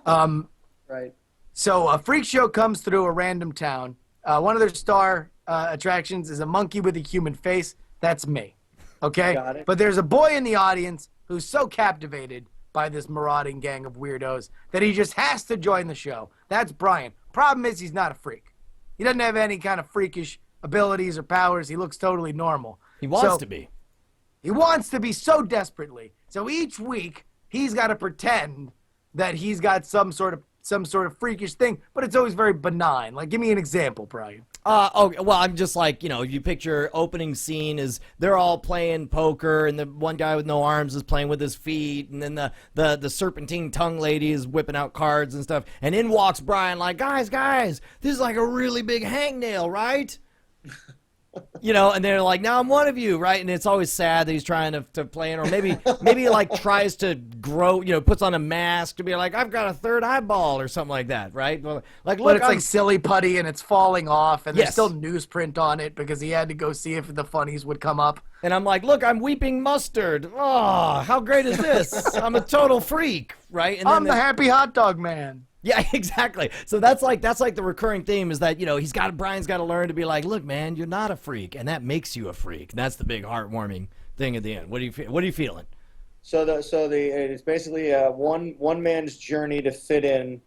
long. Right. So a freak show comes through a random town. One of their star attractions is a monkey with a human face. That's me. Okay? Got it. But there's a boy in the audience who's so captivated by this marauding gang of weirdos that he just has to join the show. That's Brian. Problem is he's not a freak. He doesn't have any kind of freakish abilities or powers. He looks totally normal. He wants So- to be. He wants to be so desperately. So each week he's got to pretend that he's got some sort of freakish thing, but it's always very benign. Like, give me an example, Brian. Okay, well, I'm just like, you picture opening scene is they're all playing poker, and the one guy with no arms is playing with his feet, and then the serpentine tongue lady is whipping out cards and stuff, and in walks Brian like, guys, this is like a really big hangnail, right? And they're like, now I'm one of you, right? And it's always sad that he's trying to play it, or maybe he like tries to grow, puts on a mask to be like, I've got a third eyeball or something like that, right? Like, But look, it's I'm, like silly putty and it's falling off, and there's Yes. still newsprint on it because he had to go see if the funnies would come up. and I'm like, look, I'm weeping mustard. Oh, how great is this? I'm a total freak, right? And I'm then the happy hot dog man. yeah, exactly. So that's like the recurring theme is that Brian's got to learn to be like, look, man, you're not a freak, and that makes you a freak. And that's the big heartwarming thing at the end. What are you feeling? So it's basically one man's journey to fit in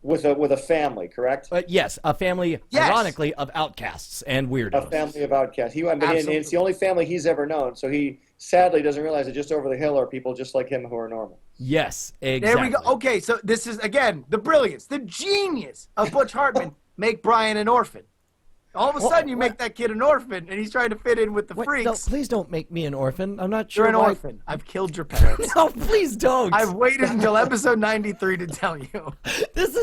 with a family, correct? Yes, a family, Yes. ironically, of outcasts and weirdos. A family of outcasts. And Absolutely. it's the only family he's ever known. So he sadly doesn't realize that just over the hill are people just like him who are normal. Yes, exactly. There we go. Okay, so this is, again, the brilliance, the genius of Butch Hartman. Make Brian an orphan. All of a sudden, you make that kid an orphan, and he's trying to fit in with the Wait, freaks. no, please don't make me an orphan. I'm not sure. You're an why- orphan. I've killed your parents. No, please don't. I've waited until episode 93 to tell you. This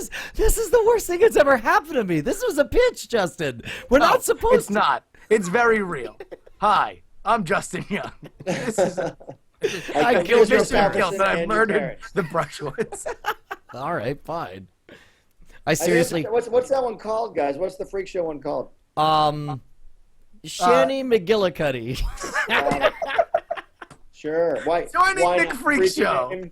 is the worst thing that's ever happened to me. This was a pitch, Justin. We're not supposed It's not. It's very real. Hi, I'm Justin Young. This is I killed your mission parents. guilt that and I your murdered parents. the Brushwoods. All right, fine. I seriously, What's that one called, guys? What's the freak show one called? Shanny McGillicuddy. Sure. Why? Joining why the not? freak Freaky show. Name,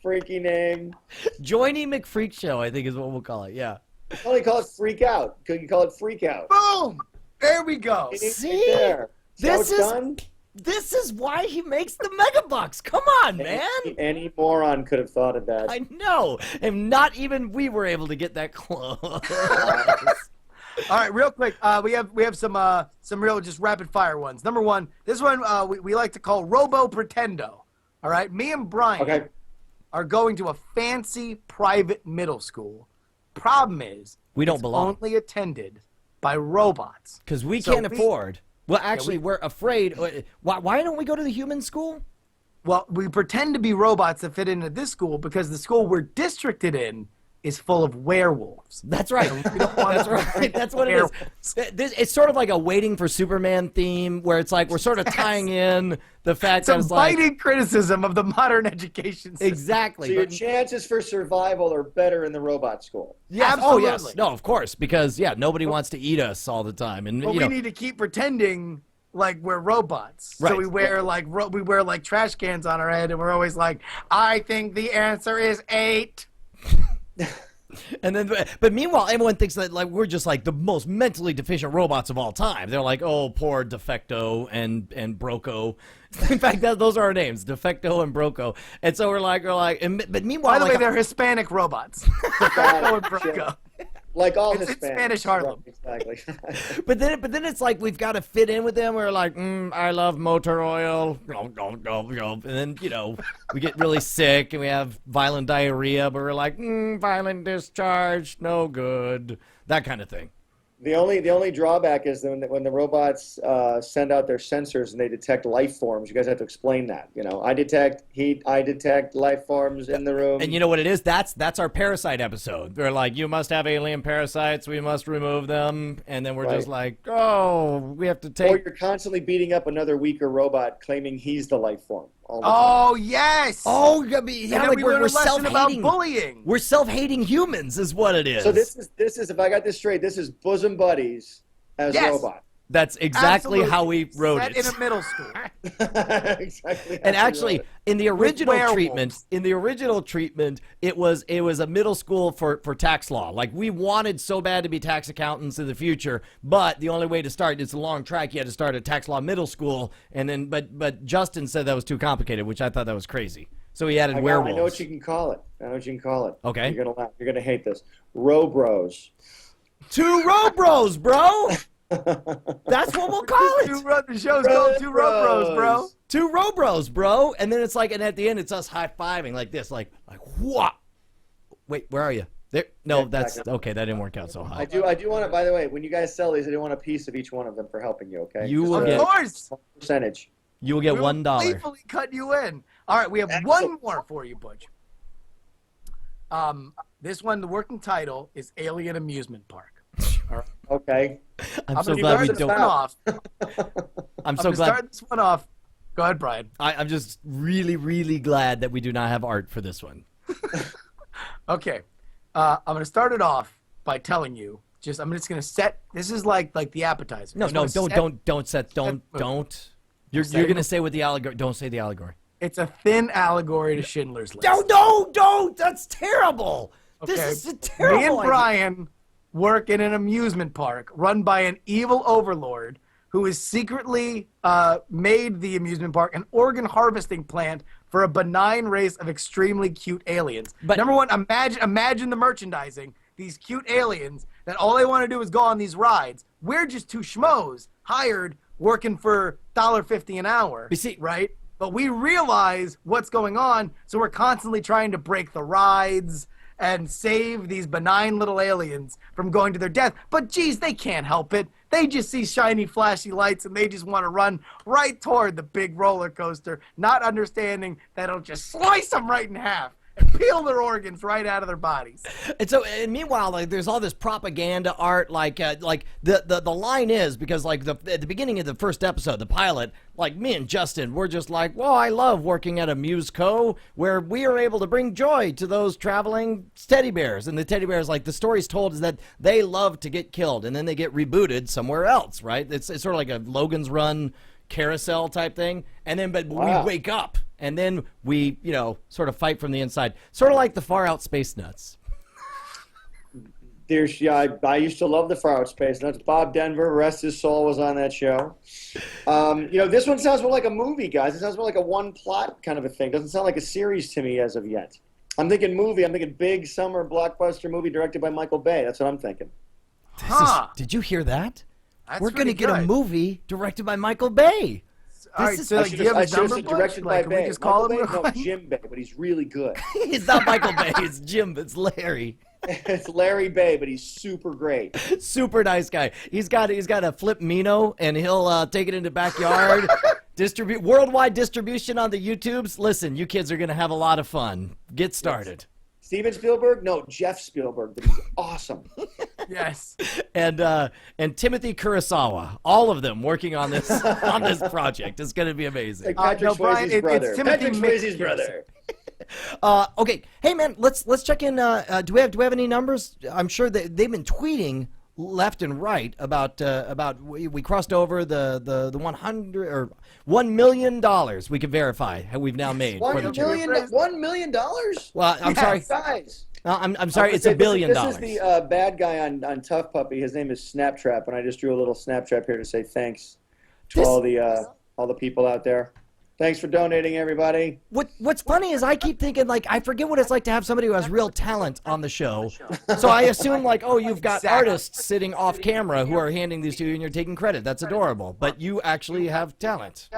freaky name. Joiny McFreak Show, I think is what we'll call it. Yeah. Only call it freak out. Could you call it freak out? Boom! There we go. See? Right there. See how This it's is- done? This is why he makes the mega bucks. Come on, man. Any moron could have thought of that. I know. And not even we were able to get that close. All right, real quick. We have some real just rapid fire ones. Number one, this one we like to call Robo Pretendo. All right, me and Brian. Okay. are going to a fancy private middle school. Problem is, We don't it's belong. only attended by robots. Because we So can't afford. Well, actually, we- we're afraid. Why don't we go to the human school? Well, we pretend to be robots that fit into this school because the school we're districted in is full of werewolves. That's right. We don't want That's right. That's what it is. It's sort of like a Waiting for Superman theme, where it's like we're sort of tying in the fact that Some it's like biting criticism of the modern education system. exactly. So your but- chances for survival are better in the robot school. yes. Oh yes. Absolutely. No, of course, because nobody wants to eat us all the time, and But you we know. need to keep pretending like we're robots. Right. So we wear like trash cans on our head, and we're always like, I think the answer is 8. And then, but meanwhile, everyone thinks that like we're just like the most mentally deficient robots of all time. They're like, oh, poor Defecto and Broco. In fact, those are our names, Defecto and Broco. And so we're like, but meanwhile, By the like, way, they're Hispanic robots. Defecto and Broco. Like all It's in Hispanics. Spanish Harlem. Right, exactly. but then it's like we've got to fit in with them. We're like, I love motor oil, and then we get really sick and we have violent diarrhea. But we're like, violent discharge, no good, that kind of thing. The only drawback is when the robots send out their sensors and they detect life forms. You guys have to explain that. I detect heat. I detect life forms in the room. And you know what it is? That's our parasite episode. They're like, you must have alien parasites. We must remove them. And then we're just like, oh, we have to or take. you're constantly beating up another weaker robot, claiming he's the life form. All the time. Oh, yes. Oh, And yeah, then like we we're learned a lesson about self-hating. bullying. We're self-hating humans, is what it is. So this is if I got this straight, this is bosom buddies as Yes. robots. That's exactly Absolutely. how we wrote Set it. in a middle school. Exactly. And actually, in the original werewolves. treatment, it was a middle school for tax law. Like we wanted so bad to be tax accountants in the future, but the only way to start, it's a long track. You had to start at tax law middle school, and then but Justin said that was too complicated, which I thought that was crazy. So he added werewolves. I know what you can call it. Okay. You're gonna laugh. You're gonna hate this. Robros. 2 row bros, bro. That's what we'll call it. The show's called Two Road Bros, bro. 2 row bros, bro. And then it's like, and at the end, it's us high fiving like this, like what? Wait, where are you? There? No, that's okay. That didn't work out so high. I do want to. By the way, when you guys sell these, I do want a piece of each one of them for helping you. Okay. You Just will a get- Of course. percentage. You will get We will $1. playfully cut you in. All right, we have one more for you, Butch. This one, the working title is Alien Amusement Park. All right. Okay. I'm so gonna glad we start this don't. one off. I'm so gonna glad. start this one off. Go ahead, Brian. I'm just really, really glad that we do not have art for this one. Okay, I'm gonna start it off by telling you. I'm just gonna set. This is like the appetizer. No, Just wanna set- don't. You're gonna say with the allegory. Don't say the allegory. It's a thin allegory to Schindler's List. No, don't. That's terrible. Okay. This is a terrible. Me and idea. Brian work in an amusement park run by an evil overlord who has secretly made the amusement park an organ harvesting plant for a benign race of extremely cute aliens. But- Number one, imagine the merchandising. These cute aliens that all they want to do is go on these rides. We're just 2 schmoes hired working for $1.50 an hour. You see- right? But we realize what's going on, so we're constantly trying to break the rides and save these benign little aliens from going to their death. But geez, they can't help it. They just see shiny, flashy lights and they just want to run right toward the big roller coaster, not understanding that it'll just slice them right in half and peel their organs right out of their bodies. And meanwhile, like there's all this propaganda art, like the line is because like at the beginning of the first episode, the pilot, like me and Justin, we're just like, well, I love working at a MuseCo where we are able to bring joy to those traveling teddy bears. And the teddy bears, like the story's told is that they love to get killed and then they get rebooted somewhere else, right? It's sort of like a Logan's Run carousel type thing. And then, but Wow. we wake up and then we, sort of fight from the inside, sort of like the Far Out Space Nuts. I used to love the Far Out Space. That's Bob Denver. Rest his soul was on that show. This one sounds more like a movie, guys. It sounds more like a one plot kind of a thing. Doesn't sound like a series to me as of yet. I'm thinking movie. I'm thinking big summer blockbuster movie directed by Michael Bay. That's what I'm thinking. Did you hear that? That's We're going to pretty get a good. movie directed by Michael Bay. All right, is- so I like, should do you have his have number, said Butch? directed Like, by can we Bay. just call him Michael real Bay? No, quick? Jim Bay, but he's really good. It's not Michael Bay. It's Jim. It's Larry. It's Larry Bay, but he's super great. Super nice guy. He's got a flip Mino, and he'll take it into backyard. Distribute worldwide distribution on the YouTubes. Listen, you kids are gonna have a lot of fun. Get started. Steven Spielberg? No, Jeff Spielberg, but he's awesome. Yes. And Timothy Kurosawa, all of them working on this project. It's gonna be amazing. Like Patrick no, Brian, Swayze's brother. it's Timothy Patrick Swayze's brother. Okay, hey man, let's check in. Do we have any numbers? I'm sure that they've been tweeting left and right about we crossed over the 100 or $1 million. We can verify how we've now made. for the $1 million? Well, I'm sorry. Guys. I'm sorry. It's $1 billion. This is the bad guy on Tough Puppy. His name is Snaptrap, and I just drew a little Snaptrap here to say thanks to all the people out there. Thanks for donating, everybody. What's funny is I keep thinking, like, I forget what it's like to have somebody who has real talent on the show. So I assume, like, oh, you've got artists sitting off camera who are handing these to you and you're taking credit. That's adorable. But you actually have talent.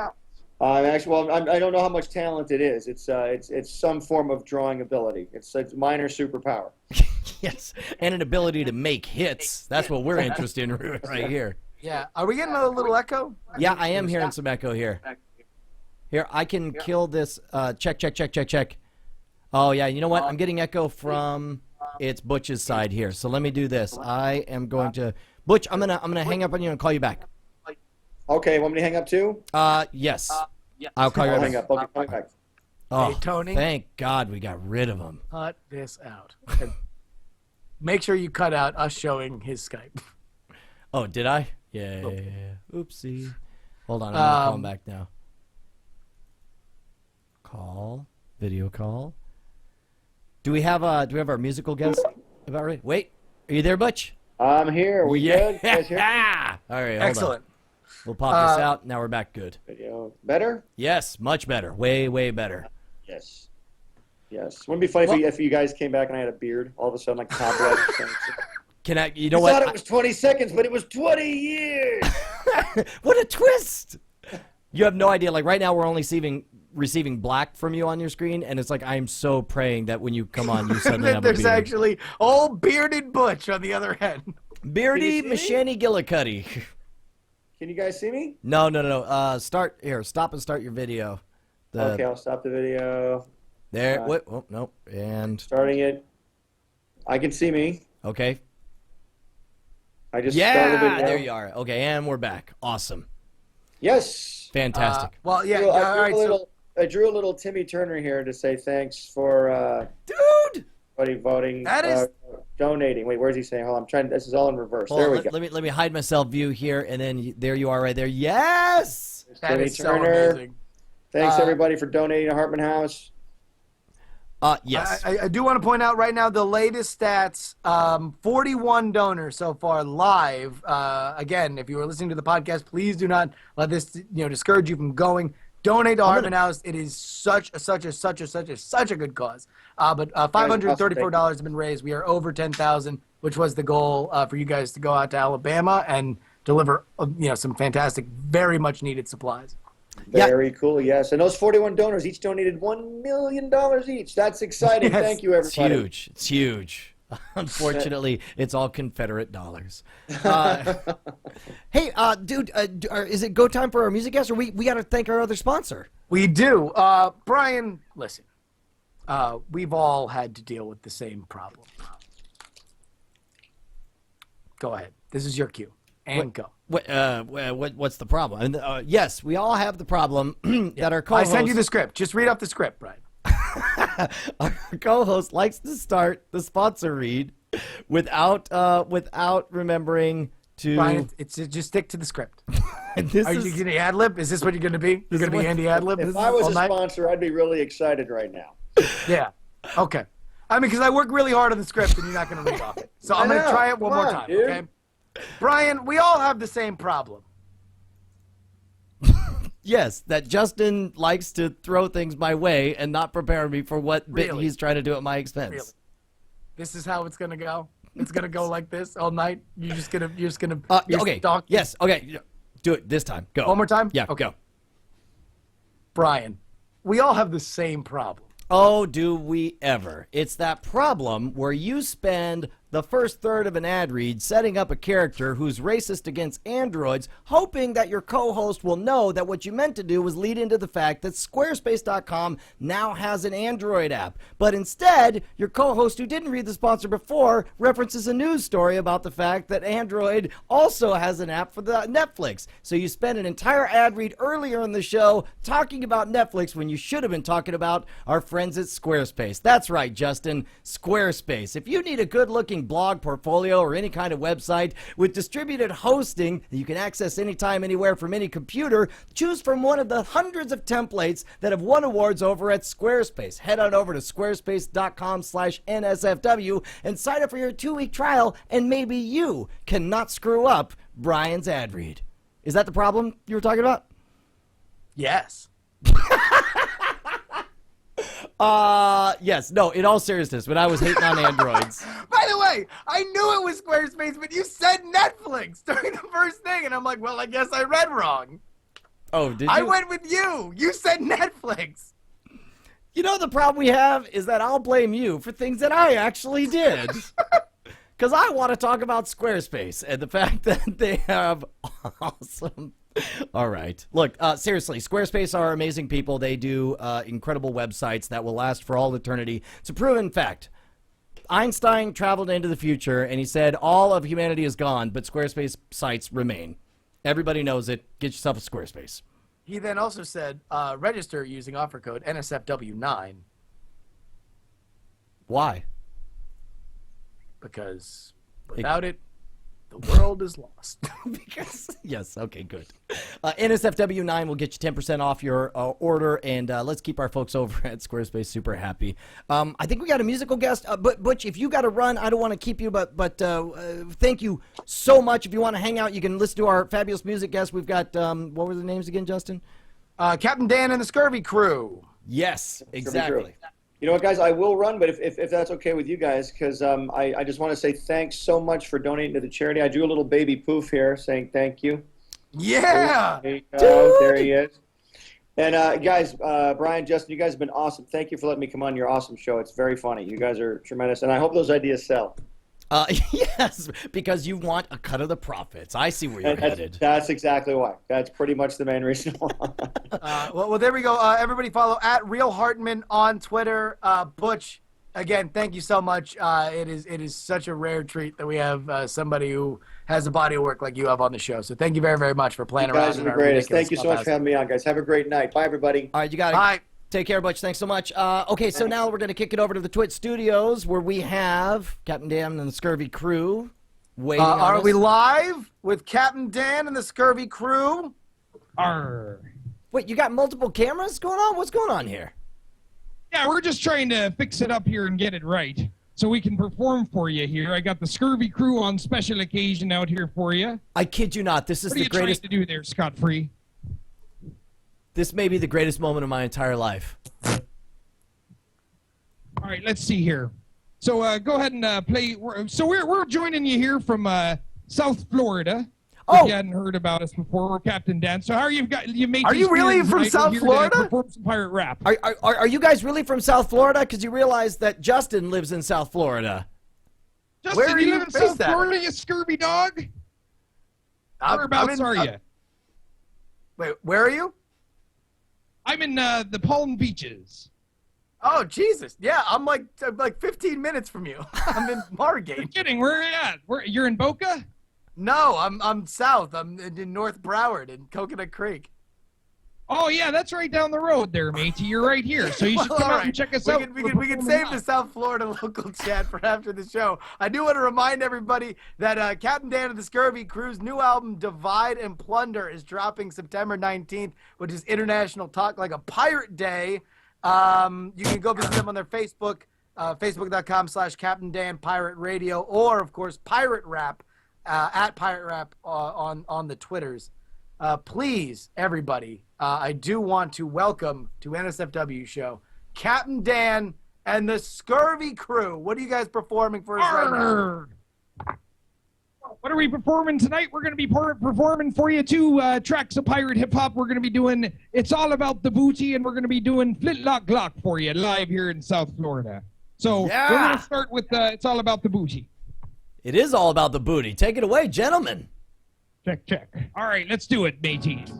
I don't know how much talent it is. It's some form of drawing ability. It's minor superpower. Yes, and an ability to make hits. That's what we're interested in right here. Yeah. Are we getting a little echo? Yeah, I am hearing some echo here. Here, I can kill this. Check. Oh, yeah, you know what? I'm getting echo from it's Butch's side here. So let me do this. I am going to Butch, I'm gonna hang up on you and call you back. Okay, want me to hang up too? Yes. I'll call you I'll right hang back. up. Okay, call me back. Oh, Hey, Tony. thank God we got rid of him. Cut this out. And make sure you cut out us showing his Skype. Oh, did I? Yeah. Oopsie. Hold on, I'm gonna call him back now. Video call. Do we have our musical guest about ready? Wait, are you there, Butch? I'm here. We good? You guys hear me? All right, hold Excellent. on. We'll pop this out. Now we're back good. Video better? Yes, much better. Way better. Yes. Wouldn't it be funny if you guys came back and I had a beard all of a sudden, like top left? Can I? You know You what? thought it was 20 seconds, but it was 20 years. What a twist! You have no idea. Like right now, we're only receiving black from you on your screen, and it's like I am so praying that when you come on, you suddenly have a There's beard. actually old bearded Butch on the other end. Beardy Can you see Mashani Gillicuddy. Can you guys see me? No. Start here. Stop and start your video. Okay, I'll stop the video. There. Wait. Oh no. And Starting it. I can see me. okay. I just started the Yeah. video. There you are. Okay, and we're back. Awesome. Yes. Fantastic. Well, yeah. I drew a little Timmy Turner here to say thanks for Dude. voting. That is- donating. Wait, where's he saying? Hold on, I'm trying. This is all in reverse. Hold There on, we go. let me hide myself view here, and then there you are right there. Yes. That Timmy is so Turner. amazing. Thanks everybody for donating to Hartman House. Yes. I do want to point out right now the latest stats. 41 donors so far live. Again, if you are listening to the podcast, please do not let this discourage you from going. Donate to Hartman House. It is such a good cause. But $534 has been raised. We are over 10,000, which was the goal for you guys to go out to Alabama and deliver some fantastic, very much needed supplies. Very cool, yes. And those 41 donors each donated $1 million each. That's exciting. Yes. Thank you, everybody. It's huge. Unfortunately, it's all Confederate dollars. Hey, dude, is it go time for our music guest, or we got to thank our other sponsor? We do. Brian, listen. We've all had to deal with the same problem. Go ahead. This is your cue. And go. What's the problem? And, yes, we all have the problem that our I co-host... sent you the script. Just read off the script, Brian. Our co-host likes to start the sponsor read without remembering to... Brian, just stick to the script. This Are you is- going to ad-lib? Is this what you're going to be? You're going to be Andy ad-lib If I was all a night? sponsor, I'd be really excited right now. Yeah. Okay. I mean, because I work really hard on the script and you're not going to read off it. So I'm going to know. try it one Come more on, time, dude. okay? Brian, we all have the same problem. Yes, that Justin likes to throw things my way and not prepare me for what bit Really? he's trying to do at my expense. Really? This is how it's going to go? It's going to go like this all night? You're just going to Okay. Yes. Okay. Do it this time. Go. One more time? Yeah. Okay. Go. Brian, we all have the same problem. Oh, do we ever? It's that problem where you spend the first third of an ad read setting up a character who's racist against androids, hoping that your co-host will know that what you meant to do was lead into the fact that Squarespace.com now has an Android app. But instead, your co-host who didn't read the sponsor before references a news story about the fact that Android also has an app for the Netflix. So you spend an entire ad read earlier in the show talking about Netflix when you should have been talking about our friends at Squarespace. That's right, Justin, Squarespace. If you need a good-looking blog portfolio or any kind of website with distributed hosting that you can access anytime, anywhere from any computer, choose from one of the hundreds of templates that have won awards over at Squarespace. Head on over to squarespace.com/NSFW and sign up for your 2-week trial, and maybe you cannot screw up Brian's ad read. Is that the problem you were talking about? Yes. Yes. No, in all seriousness, when I was hating on androids. By the way, I knew it was Squarespace, but you said Netflix during the first thing, and I'm like, well, I guess I read wrong. Oh, did you? I went with you. You said Netflix. You know, the problem we have is that I'll blame you for things that I actually did. Because I want to talk about Squarespace and the fact that they have awesome... All right. Look, seriously, Squarespace are amazing people. They do incredible websites that will last for all eternity. It's a proven fact. Einstein traveled into the future, and he said all of humanity is gone, but Squarespace sites remain. Everybody knows it. Get yourself a Squarespace. He then also said, register using offer code NSFW9. Why? Because without it, the world is lost. Because, yes, okay, good. NSFW9 will get you 10% off your order, and let's keep our folks over at Squarespace super happy. I think we got a musical guest, but Butch, if you got to run, I don't want to keep you, but thank you so much. If you want to hang out, you can listen to our fabulous music guests. We've got, what were the names again, Justin? Captain Dan and the Scurvy Crew. Yes, exactly. You know what, guys? I will run, but if that's okay with you guys, because I just want to say thanks so much for donating to the charity. I drew a little baby poof here saying thank you. Yeah! There he is. And guys, Brian, Justin, you guys have been awesome. Thank you for letting me come on your awesome show. It's very funny. You guys are tremendous, and I hope those ideas sell. Yes, because you want a cut of the profits. I see where you're headed. That's exactly why. That's pretty much the main reason why. Well, there we go. Everybody follow at Real Hartman on Twitter. Butch, again, thank you so much. It is such a rare treat that we have somebody who has a body of work like you have on the show. So thank you very, very much for playing around. You guys are the greatest. Thank you so much for having me on, guys. Have a great night. Bye, everybody. All right, you got it. Bye. Take care, Butch. Thanks so much. Okay, so now we're going to kick it over to the Twit Studios where we have Captain Dan and the Scurvy Crew waiting on Are us. we live with Captain Dan and the Scurvy Crew? Arr. Wait, you got multiple cameras going on? What's going on here? Yeah, we're just trying to fix it up here and get it right so we can perform for you here. I got the Scurvy Crew on special occasion out here for you. I kid you not. This is What are the you trying greatest. to do there, Scott-free? This may be the greatest moment of my entire life. All right, let's see here. So go ahead and play. So we're joining you here from South Florida. Oh. If you hadn't heard about us before, we're Captain Dan. So how are you? Are you really from South Florida? Perform some pirate rap. Are you guys really from South Florida? Because you realize that Justin lives in South Florida. Justin, Where are you live in based South at? Florida, you scurvy dog? Whereabouts are you? Wait, where are you? I'm in the Palm Beaches. Oh, Jesus. Yeah, I'm like 15 minutes from you. I'm in You're Margate. kidding. Where are you at? You're in Boca? No, I'm south. I'm in North Broward in Coconut Creek. Oh, yeah, that's right down the road there, matey. You're right here. So you should come out and check us out. We can save the South Florida local chat for after the show. I do want to remind everybody that Captain Dan of the Scurvy Crew's new album, Divide and Plunder, is dropping September 19th, which is International Talk Like a Pirate Day. You can go visit them on their Facebook, facebook.com/Captain Dan Pirate Radio, or, of course, Pirate Rap, at Pirate Rap on the Twitters. Please, everybody, I do want to welcome to NSFW show Captain Dan and the Scurvy Crew. What are you guys performing for us right now? What are we performing tonight? We're going to be performing for you 2 tracks of pirate hip-hop. We're going to be doing It's All About the Booty, and we're going to be doing Flintlock Glock for you live here in South Florida. So we're going to start with It's All About the Booty. It is all about the booty. Take it away, gentlemen. Check. All right, let's do it, mateys.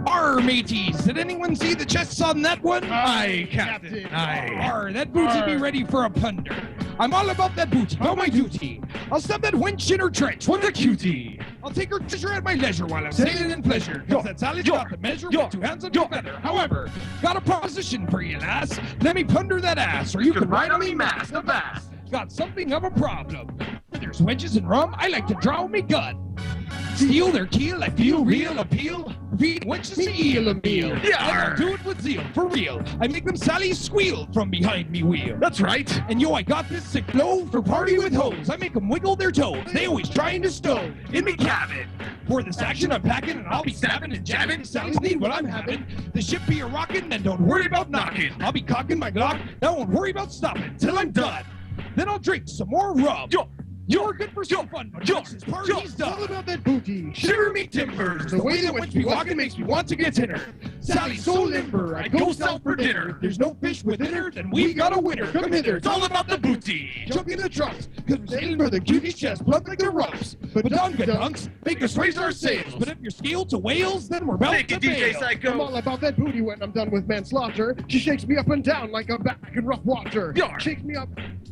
Arr, mateys. Did anyone see the chests on that one? Aye, Captain. Aye. Arr, that booty be ready for a plunder. I'm all about that booty, know my duty. I'll stop that wench in her trench, what a cutie. I'll take her treasure at my leisure while I'm sailing in pleasure. Cause that Sally's got the measure with 2 hands on your feather. However, got a proposition for you, lass. Let me plunder that ass, or you can ride on me mass, the bass. Got something of a problem. There's wenches and rum, I like to draw me gut. Steal their keel, I feel real appeal. Feed wenches to eel a meal. Yeah, I do it with zeal, for real. I make them Sally squeal from behind me wheel. That's right. And yo, I got this sick flow for party with hoes. I make them wiggle their toes. They always trying to stow in me cabin. For this action I'm packing, and I'll be stabbing and jabbing. Sally's need what I'm having. The ship be a rockin', and don't worry about knocking. I'll be cocking my Glock, I won't worry about stopping till I'm done. Then I'll drink some more rum. You're good for some fun, but once this party's done. All about that booty. Shiver me timbers. The way that wench be walking makes me want to get in her. Sally's so limber, I go south for dinner. If there's no fish within her, then we got a winner. Come hither, it's all about the booty. Jump in the trunks, cause we're sailing for the cutie's chest, plump like the roughs. But dunks, make us raise our sails. But if you're scaled to whales, then we're about to bail. I'm all about that booty when I'm done with manslaughter. She shakes me up and down like I'm back in rough water. Shakes me up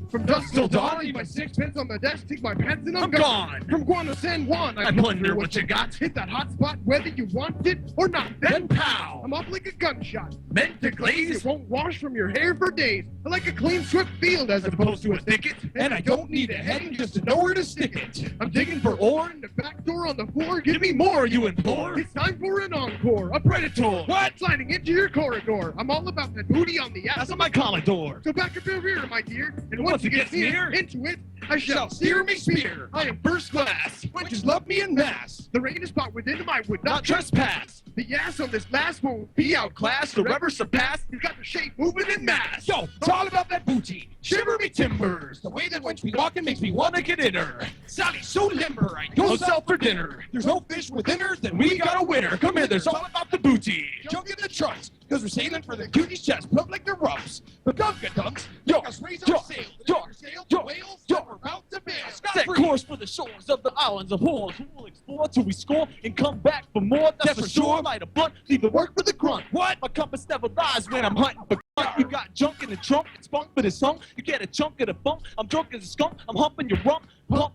from dusk till dawn. Leave my 6 pence on the desk, take my pants and I'm gone. From Guam to San Juan, I plunder what you got. Hit that hot spot whether you want it or not. Then pow! I'm off like a gunshot. Meant to glaze. It won't wash from your hair for days. I like a clean, swift field as opposed to a thicket. And I don't need a head just to know where to stick it. I'm digging for ore in the back door on the floor. Give me more, you implore. It's time for an encore. A predator. What? Sliding into your corridor. I'm all about that booty on the ass of my Commodore. So back up your rear, my dear. And once you get near into it, I shall steer me spear. I am first class. Wenches love me in mass. The rain is spot within I would not trespass. The ass on this last won't be outclassed or ever surpassed. He's got the shape moving in mass. Yo, it's all about that booty. Shiver me timbers. The way that wench be walking makes me want to get in her. Sally's so limber, I go south for dinner. There's no fish within her, then we got a winner. Come here, there's all about the booty. Jump in the trunks, cause we're sailing for the cutie's chest, plump like the roughs. But dunks, yo, us raise our sails. Sail to whales, yo, we're about to bail. Set course for the shores of the islands of whores. Who will explore till we score and come back for more? That's for sure. Light a blunt, leave the work for the grunt. What? My compass never lies when I'm hunting for grunt. You got junk in the trunk, it's spunk for the song. You get a chunk of the funk. I'm drunk as a skunk. I'm humping your rump. Pump,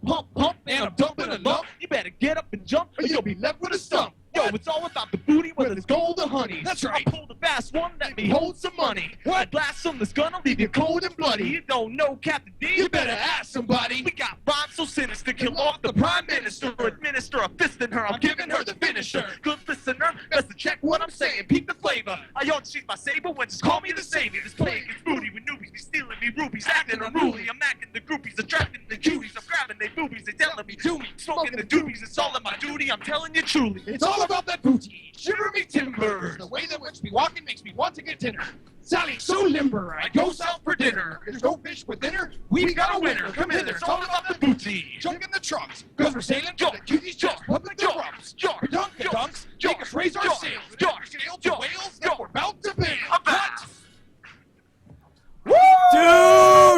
and I'm dumping a lump. You better get up and jump, or you'll be left with a stump. Yo, it's all about the booty, whether it's gold or honey. That's right. I pull the fast one, let me hold some money. What? Blast on this gun, I'll leave you cold and bloody. You don't know Captain D? You better ask somebody. We got rhymes so sinister, kill off the prime minister. Administer a fist in her, I'm giving her the finisher. Good listener, best to check what I'm saying. Peep the flavor. I ought to sheath my saber when just call me the savior. This plague is booty with newbies, be stealing me rubies, acting unruly. I'm acting the groupies, attracting the cuties. I'm grabbing their boobies, they telling me to me. Smoking the doobies, it's all in my duty. I'm telling you truly. It's all about that booty. Shiver me timbers. The way that wench be walking makes me want to get dinner. Sally's so limber, I go south for dinner. There's no fish within her, we got a winner. Come hither, it's all about the booty. Junk in the trunks, cause we're sailing for the cutie's chest, public the rumps. Dunks, make us raise our sails. Sail to whales, we're about to bail.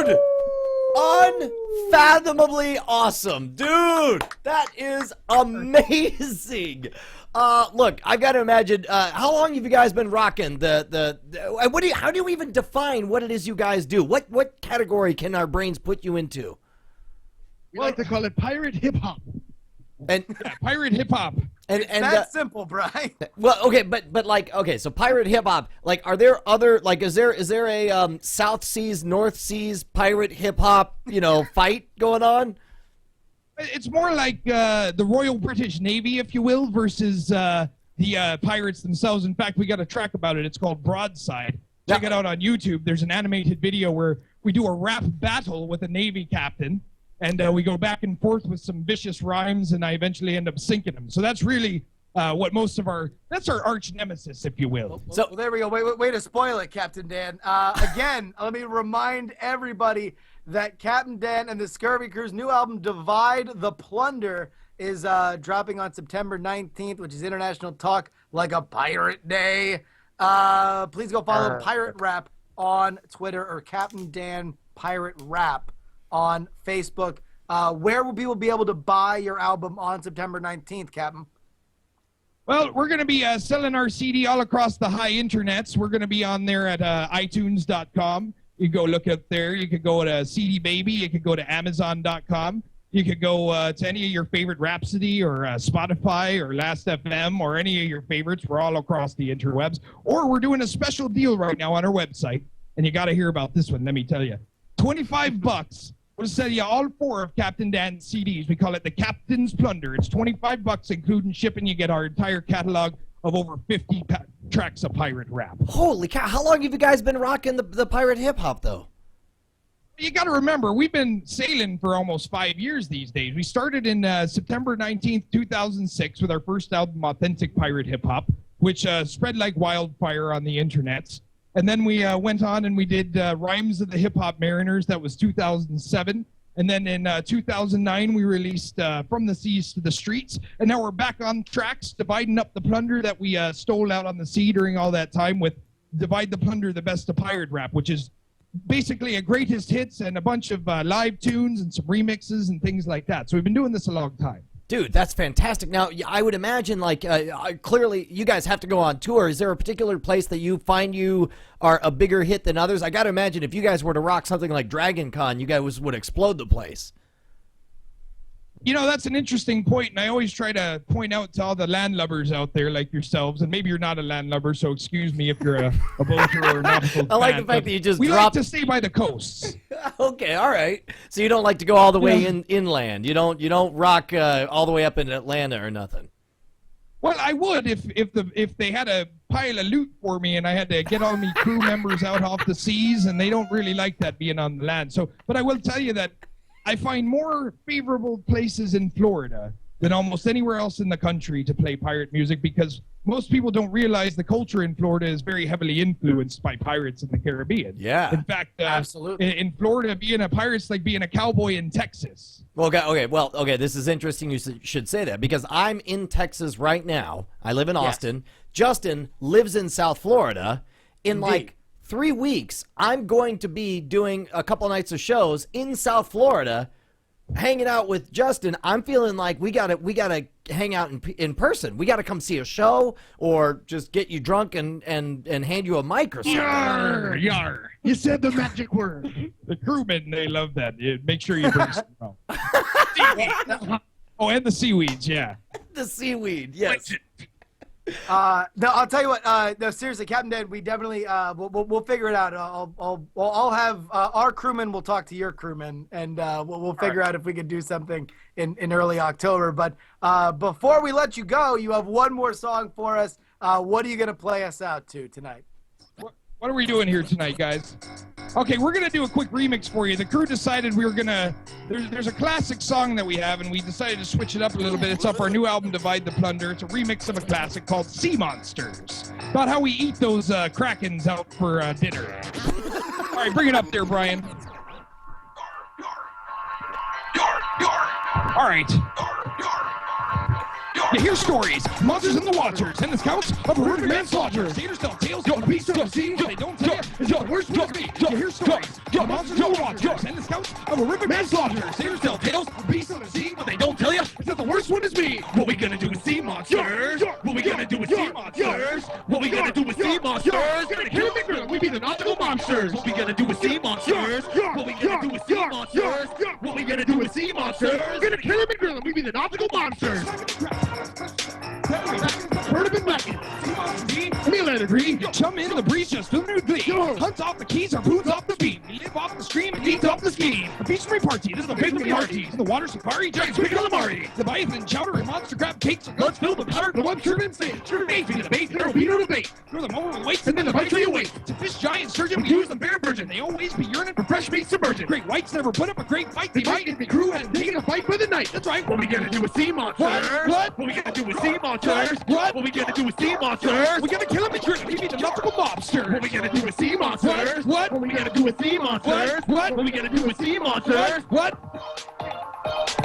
Dude! Unfathomably awesome. Dude, that is amazing. Look, I've got to imagine, how long have you guys been rocking how do you even define what it is you guys do? What category can our brains put you into? We like to call it pirate hip-hop. And pirate hip-hop. And That's simple, Brian. Well, okay, but like, okay, so pirate hip hop, like, are there other, like, is there a South Seas, North Seas pirate hip hop, fight going on? It's more like the Royal British Navy, if you will, versus the pirates themselves. In fact, we got a track about it. It's called Broadside. Check it out on YouTube. There's an animated video where we do a rap battle with a Navy captain. And we go back and forth with some vicious rhymes, and I eventually end up sinking them. So that's really what that's our arch nemesis, if you will. So there we go. Way to spoil it, Captain Dan. Again, let me remind everybody that Captain Dan and the Scurvy Crew's new album, Divide the Plunder, is dropping on September 19th, which is International Talk Like a Pirate Day. Please go follow Pirate Rap on Twitter or Captain Dan Pirate Rap on Facebook. Where will people be able to buy your album on September 19th, Captain? Well, we're going to be selling our CD all across the high internets. We're going to be on there at iTunes.com. You can go look up there. You could go to CD Baby. You could go to Amazon.com. You could go to any of your favorite Rhapsody or Spotify or Last.fm or any of your favorites. We're all across the interwebs. Or we're doing a special deal right now on our website, and you got to hear about this one. Let me tell you, $25. We'll sell you all 4 of Captain Dan's CDs. We call it the Captain's Plunder. It's $25, including shipping. You get our entire catalog of over 50 tracks of pirate rap. Holy cow! How long have you guys been rocking the pirate hip hop, though? You got to remember, we've been sailing for almost 5 years these days. We started in September 19th, 2006 with our first album, Authentic Pirate Hip Hop, which spread like wildfire on the internets. And then we went on and we did Rhymes of the Hip Hop Mariners. That was 2007. And then in 2009, we released From the Seas to the Streets. And now we're back on tracks, dividing up the plunder that we stole out on the sea during all that time with Divide the Plunder, the Best of Pirate Rap, which is basically a greatest hits and a bunch of live tunes and some remixes and things like that. So we've been doing this a long time. Dude, that's fantastic. Now, I would imagine, like, clearly you guys have to go on tour. Is there a particular place that you find you are a bigger hit than others? I got to imagine if you guys were to rock something like Dragon Con, you guys would explode the place. You know, that's an interesting point, and I always try to point out to all the landlubbers out there like yourselves, and maybe you're not a landlubber, so excuse me if you're a boater or a nautical I like fan, the fact that you just we dropped... like to stay by the coasts. Okay, all right. So you don't like to go all the way inland. You don't rock all the way up in Atlanta or nothing. Well, I would if they had a pile of loot for me and I had to get all my crew members out off the seas, and they don't really like that being on the land. So, but I will tell you that I find more favorable places in Florida than almost anywhere else in the country to play pirate music, because most people don't realize the culture in Florida is very heavily influenced by pirates in the Caribbean. Yeah. In fact, absolutely. In Florida, being a pirate's like being a cowboy in Texas. Okay, this is interesting. You should say that, because I'm in Texas right now. I live in Austin. Yes. Justin lives in South Florida. In like 3 weeks, I'm going to be doing a couple nights of shows in South Florida, hanging out with Justin. I'm feeling like we gotta hang out in person. We gotta come see a show, or just get you drunk and hand you a mic or something. Yar, yar. You said the magic word. The crewmen, they love that. Make sure you bring some. Oh, and the seaweeds, yeah. The seaweed, yes. No, I'll tell you what. No, seriously, Captain Dan, we definitely we'll figure it out. I'll have our crewmen will talk to your crewmen, and we'll figure out if we can do something in early October. But before we let you go, you have one more song for us. What are you gonna play us out to tonight? What are we doing here tonight, guys? Okay, we're going to do a quick remix for you. The crew decided we were going to... There's a classic song that we have, and we decided to switch it up a little bit. It's off our new album, Divide the Plunder. It's a remix of a classic called Sea Monsters. About how we eat those krakens out for dinner. All right, bring it up there, Brian. All right. You hear stories, monsters in the waters, and the scouts of horrific manslaughter. Sailors tell tales of the beasts of the sea, but they don't tell you. It's the worst one to be. You hear stories, monsters in the waters, and the scouts of horrific manslaughter. Sailors tell tales of the beasts of the sea, but they don't tell you. It's not the worst one is me. What we gonna do with sea monsters? What we gonna do with sea monsters? What we gonna do with sea monsters? Gonna kill them, girl. We be the nautical monsters. What we gonna do with sea monsters? What we gonna do with sea monsters? What we gonna do with sea monsters? Gonna kill them, girl. We be the nautical monsters. Heard of it whacking. Me let agree. Chum in the breeze, just fill new glee. Hunts off the keys, our boots off the beat. We live off the stream and eat off the scheme. A fishery party, this is the big parties. In the water safari, giants, big calamari. The bison, chowder, and monster crab cakes. Our guts filled with powder, the one turbine sage. Sure bait, feed the bait, there will be no debate. Throw them over with weights, and then the bite till you wait. To fish giant sturgeon, we use them bare virgin. They always be yearning for fresh meat submerged. Great whites never put up a great fight. They might, if the crew hadn't taken a fight by the night. That's right. What we gonna do with sea monsters? What we gonna do with sea monsters? What we gonna do with sea monsters? We gonna kill them and kill them. We be the nautical mobsters. What we gonna do with sea monsters? What we gonna do with with sea monsters? What? What we gonna do with sea monsters? What?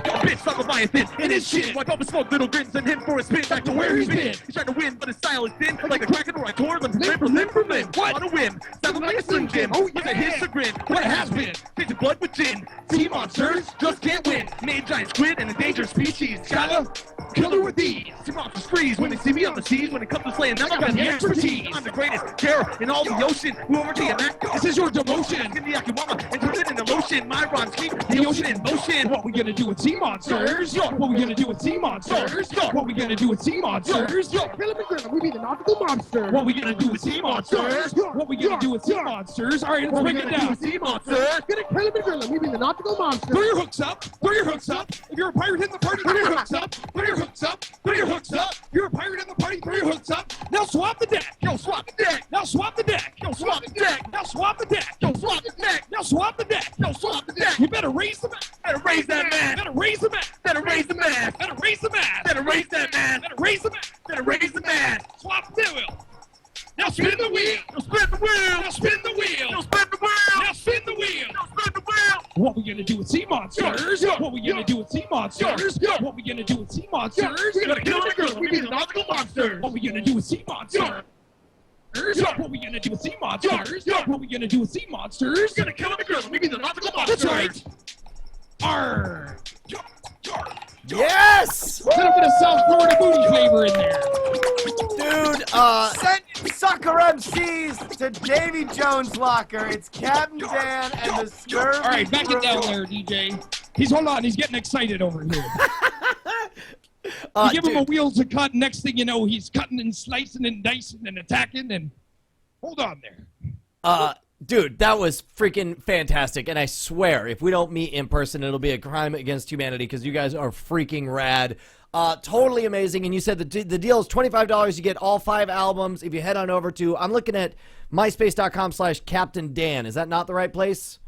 Bitch, stop Leviathan in his shit. Wipe up his smoke, little grins, send him for a spin. Back to where he's been. He's trying to win, but his style is thin. Like a kraken or a tor, limb from limb. What? On a whim, sounds like a Slim Jim. Oh, With yeah. a hiss chagrin, what it has been. Tasting blood with gin. Sea monsters just can't win. Made giant squid, an endangered species. Gotta kill her with these. Sea monsters freeze when they see me on the seas. When it comes to slaying them, I got the expertise. I'm the greatest terror in all the ocean. Who overtaken that? This is your demotion. In the Akiwama and turn it into lotion. My rhymes keep the ocean in motion. What we gonna do with sea monsters? What we gonna do with sea monsters? What we gonna do with sea monsters? Kill him and grill him, we be the nautical monster. What we gonna do with sea monsters? What we gonna do with sea monsters? All right, let's break it down. Sea monster. Gonna kill him and grill him, we be the nautical monster. Throw your hooks up. Throw your hooks up. If you're a pirate in the party, throw your hooks up. Throw your hooks up. Throw your hooks up. You're a pirate in the party, throw your hooks up. Now swap the deck. Yo, swap the deck. Now swap the deck. Yo, swap the deck. Now swap the deck. Yo, swap the deck. Now swap the deck. Yo, swap the deck. You better raise the man. Better raise that man. Better raise the man. Better raise the man. Better raise the man. Better raise that man. Better raise the man. Better raise the man. Swap the wheel. Now spin the wheel. Yo, spin the wheel. Now spin the wheel. Yo, spin the wheel. Now spin the wheel. Yo, spin the wheel. What we gonna do with sea monsters? What we gonna do with sea monsters? What we gonna do with sea monsters? We're gonna kill him and grill him, we be the nautical monster. What we gonna do with sea monsters? What we gonna do with sea monsters? What we gonna do with sea monsters? Gonna kill him and grill him, we be the nautical monster. That's right. Arr. Yes! Put a bit of South Florida booty flavor in there. Dude, Send sucker MCs to Davy Jones' locker. It's Captain Dan and the Scurvy All right, back Crew. it down there, DJ. Hold on, he's getting excited over here. You give him a wheel to cut, next thing you know, he's cutting and slicing and dicing and attacking and... Hold on there. Dude, that was freaking fantastic, and I swear, if we don't meet in person, it'll be a crime against humanity, because you guys are freaking rad. Totally amazing, and you said the deal is $25. You get all 5 albums. If you head on over to, I'm looking at myspace.com/Captain Dan. Is that not the right place?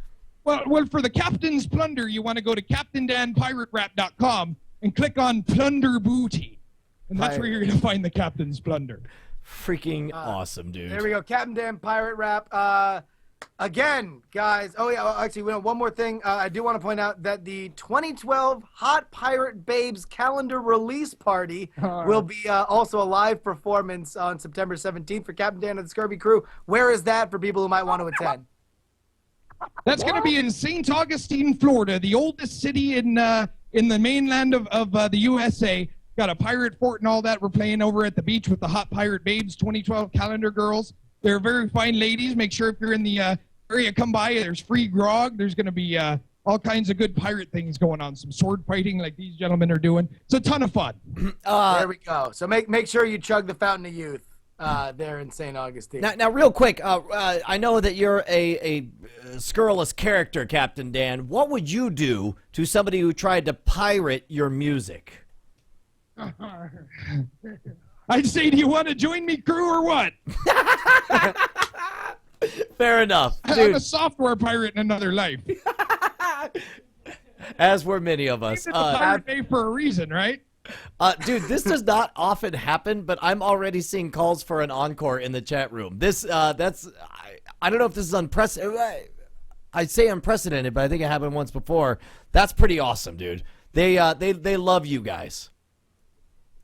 Well, for the Captain's Plunder, you want to go to CaptainDanPirateRap.com and click on Plunder Booty, and that's where you're going to find the Captain's Plunder. Freaking awesome, dude. There we go, Captain Dan Pirate Rap. Again, guys. Oh yeah, actually, one more thing. I do want to point out that the 2012 Hot Pirate Babes calendar release party will be also a live performance on September 17th for Captain Dan and the Scurvy Crew. Where is that for people who might want to attend? That's going to be in St. Augustine, Florida, the oldest city in the mainland of the USA. Got a pirate fort and all that. We're playing over at the beach with the Hot Pirate Babes 2012 calendar girls. They're very fine ladies. Make sure if you're in the area, come by. There's free grog. There's going to be all kinds of good pirate things going on. Some sword fighting like these gentlemen are doing. It's a ton of fun. There we go. So make sure you chug the Fountain of Youth there in St. Augustine. Now, real quick, I know that you're a scurrilous character, Captain Dan. What would you do to somebody who tried to pirate your music? I'd say, do you want to join me, crew, or what? Fair enough, dude. I'm a software pirate in another life. As were many of us. It's a pirate day for a reason, right? Dude, this does not often happen, but I'm already seeing calls for an encore in the chat room. This, I don't know if this is unprecedented. I'd say unprecedented, but I think it happened once before. That's pretty awesome, dude. They love you guys.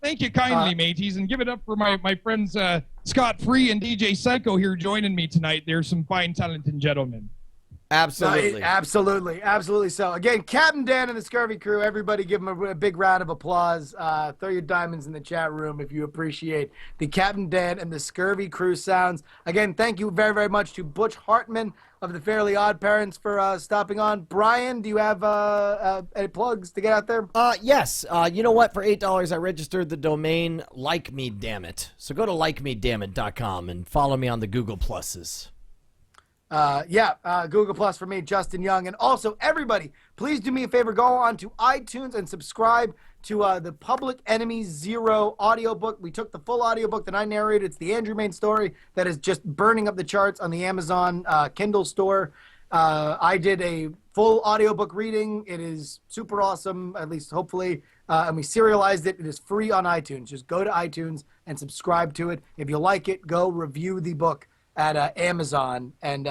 Thank you kindly, mateys, and give it up for my friends Scott Free and DJ Psycho here joining me tonight. They're some fine, talented gentlemen. Absolutely. Absolutely so. Again, Captain Dan and the Scurvy Crew, everybody give them a big round of applause. Throw your diamonds in the chat room if you appreciate the Captain Dan and the Scurvy Crew sounds. Again, thank you very, very much to Butch Hartman of the Fairly OddParents for stopping on. Brian, do you have any plugs to get out there? Yes. You know what? For $8, I registered the domain Like Me Damn It. So go to likemedamnit.com and follow me on the Google Pluses. Google Plus for me, Justin Young. And also, everybody, please do me a favor. Go on to iTunes and subscribe to the Public Enemy Zero audiobook. We took the full audiobook that I narrated. It's the Andrew Main story that is just burning up the charts on the Amazon Kindle store. I did a full audiobook reading. It is super awesome, at least hopefully. And we serialized it. It is free on iTunes. Just go to iTunes and subscribe to it. If you like it, go review the book at Amazon and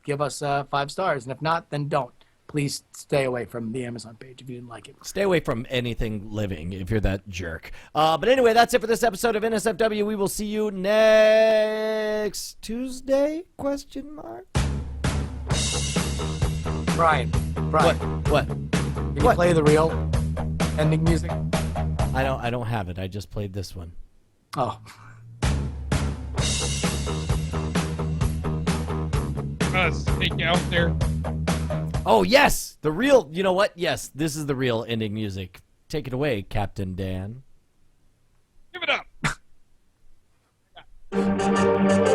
give us 5 stars. And if not, then don't. Please stay away from the Amazon page if you didn't like it. Stay away from anything living if you're that jerk. But anyway, that's it for this episode of NSFW. We will see you next Tuesday? Question mark. Brian. What? Can you play the real ending music? I don't have it. I just played this one. Oh. Take you out there. Oh, yes! The real, you know what? Yes, this is the real ending music. Take it away, Captain Dan. Give it up.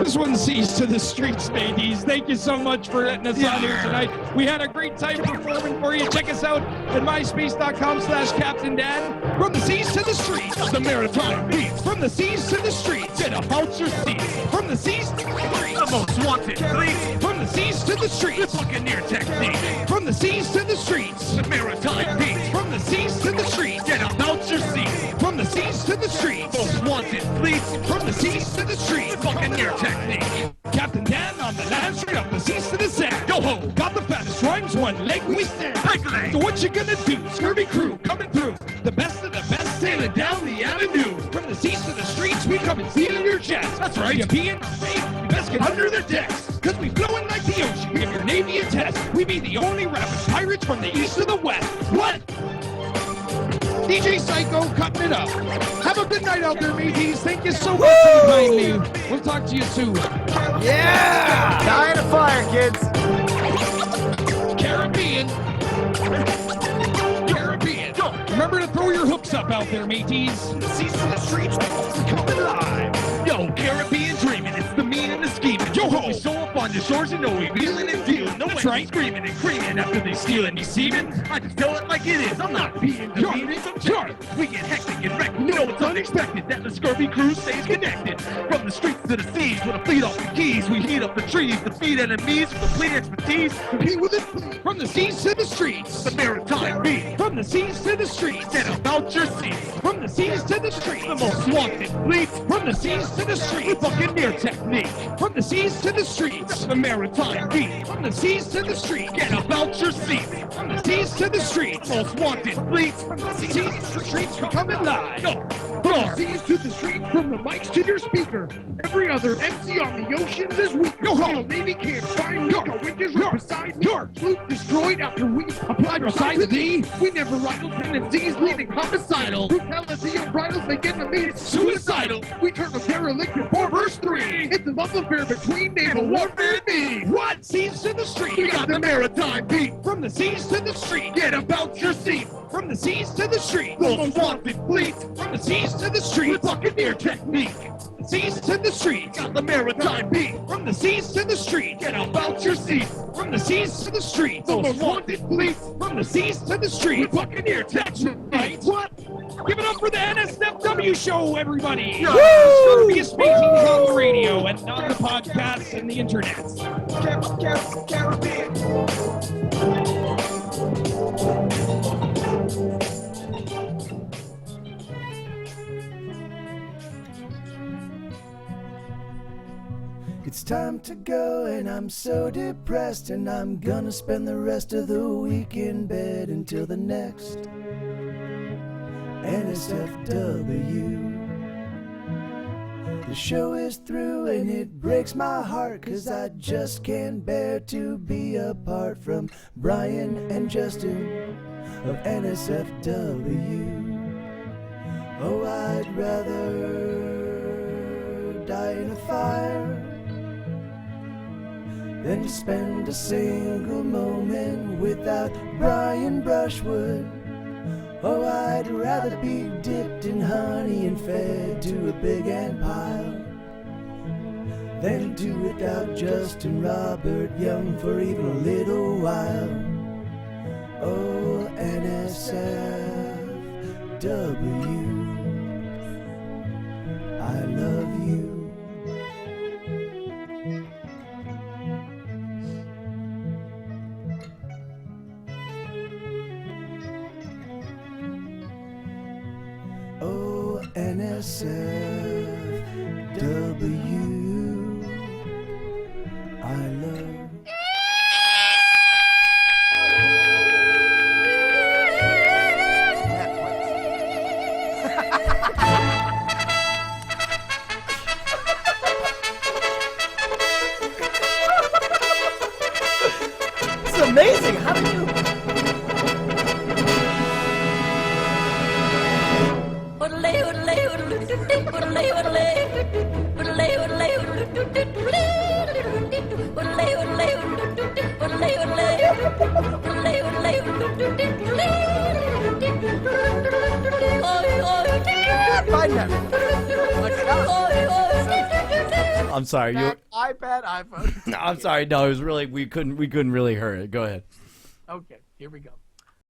This one sees to the streets, ladies. Thank you so much for letting us on here tonight. We had a great time performing for you. Check us out at myspace.com/CaptainDan. From the seas to the streets, the maritime beats. From the seas to the streets, get about your seats. From the seas to the streets, the most wanted fleet. From the seas to the streets, the Buccaneer technique. From the seas to the streets, the maritime beats. From the seas to the streets, get about your seats. From the seas to the streets, most wanted fleets. From the seas to the streets, Buccaneer technique. Captain Dan on the land, straight up the seas to the sand. Yo ho, got the fattest rhymes, one leg we stand. Break a leg. So what you gonna do? Scurvey Crew coming through. The best of the best sailing down the avenue. From the seas to the streets, we come and seal your chest. That's right. You being safe, you best get under the decks. Cause we flowing like the ocean. Give your navy a test. We be the only rapping pirates from the east to the west. What? DJ Psycho cutting it up. Have a good night out there, mateys. Thank you so much for kindly. We'll talk to you soon. Yeah! Die in a fire, kids. Caribbean. Remember to throw your hooks up out there, mateys. The seas to the streets, coming live. Yo, Caribbean dreaming. It's the mean and the scheming. Yo ho, we so up on the shores and know we wheeling and dealing. No one's right, screaming and creaming after they stealing me seeming. I just tell it like it is. I'm not being demeaning. Sure, we get hectic and wrecked. You know it's unexpected that the Scurvey Crew stays connected. From the streets to the seas, with a fleet off the keys, we heat up the trees, defeat enemies with complete expertise. Compete with it. From the seas to the streets, the maritime beat. From the seas to the streets, get about your seats. From the seas to the streets, the most wanted fleet. From the seas to the streets, Buccaneer technique. From the seas to the streets, the maritime beat. From the seas to the streets, get about your seats. From the seas to the streets, most wanted fleet. From the seas to the streets, we coming live. From the seas to the street, from the mics to your speaker. Every other MC on the oceans is weak. Yo ho, Navy can't find me. Our windows right beside me. Sloop destroyed after we applied beside thee. We never rifle tendencies, leading homicidal. Brutality and bridles make enemies suicidal. We turn a derelict before verse 3. It's a love affair between naval warfare and me. What? Seas to the street, We got the maritime beat. From the seas to the street, Get about your seat. from the seas to the street, Most wanted fleet. from the seas to the street, Buccaneer technique. the seas to the street, Got the maritime beat. from the seas to the street, Get about your seat. from the seas to the street, Most wanted fleet. from the seas to the street. Buccaneer technique. What? Give it up for the NSFW show, everybody! Scurvy speaking on the radio and on the podcasts and the internet. It's time to go and I'm so depressed, and I'm gonna spend the rest of the week in bed until the next NSFW. The show is through and it breaks my heart, 'cause I just can't bear to be apart from Brian and Justin of NSFW. Oh, I'd rather die in a fire than to spend a single moment without Brian Brushwood. Oh, I'd rather be dipped in honey and fed to a big ant pile than to without Justin Robert Young for even a little while. Oh, NSFW, I love you. Oh, NSFW, I love I'm sorry. Mac, iPad, iPhone. No, I'm sorry. No, it was really we couldn't really hear it. Go ahead. Okay, here we go.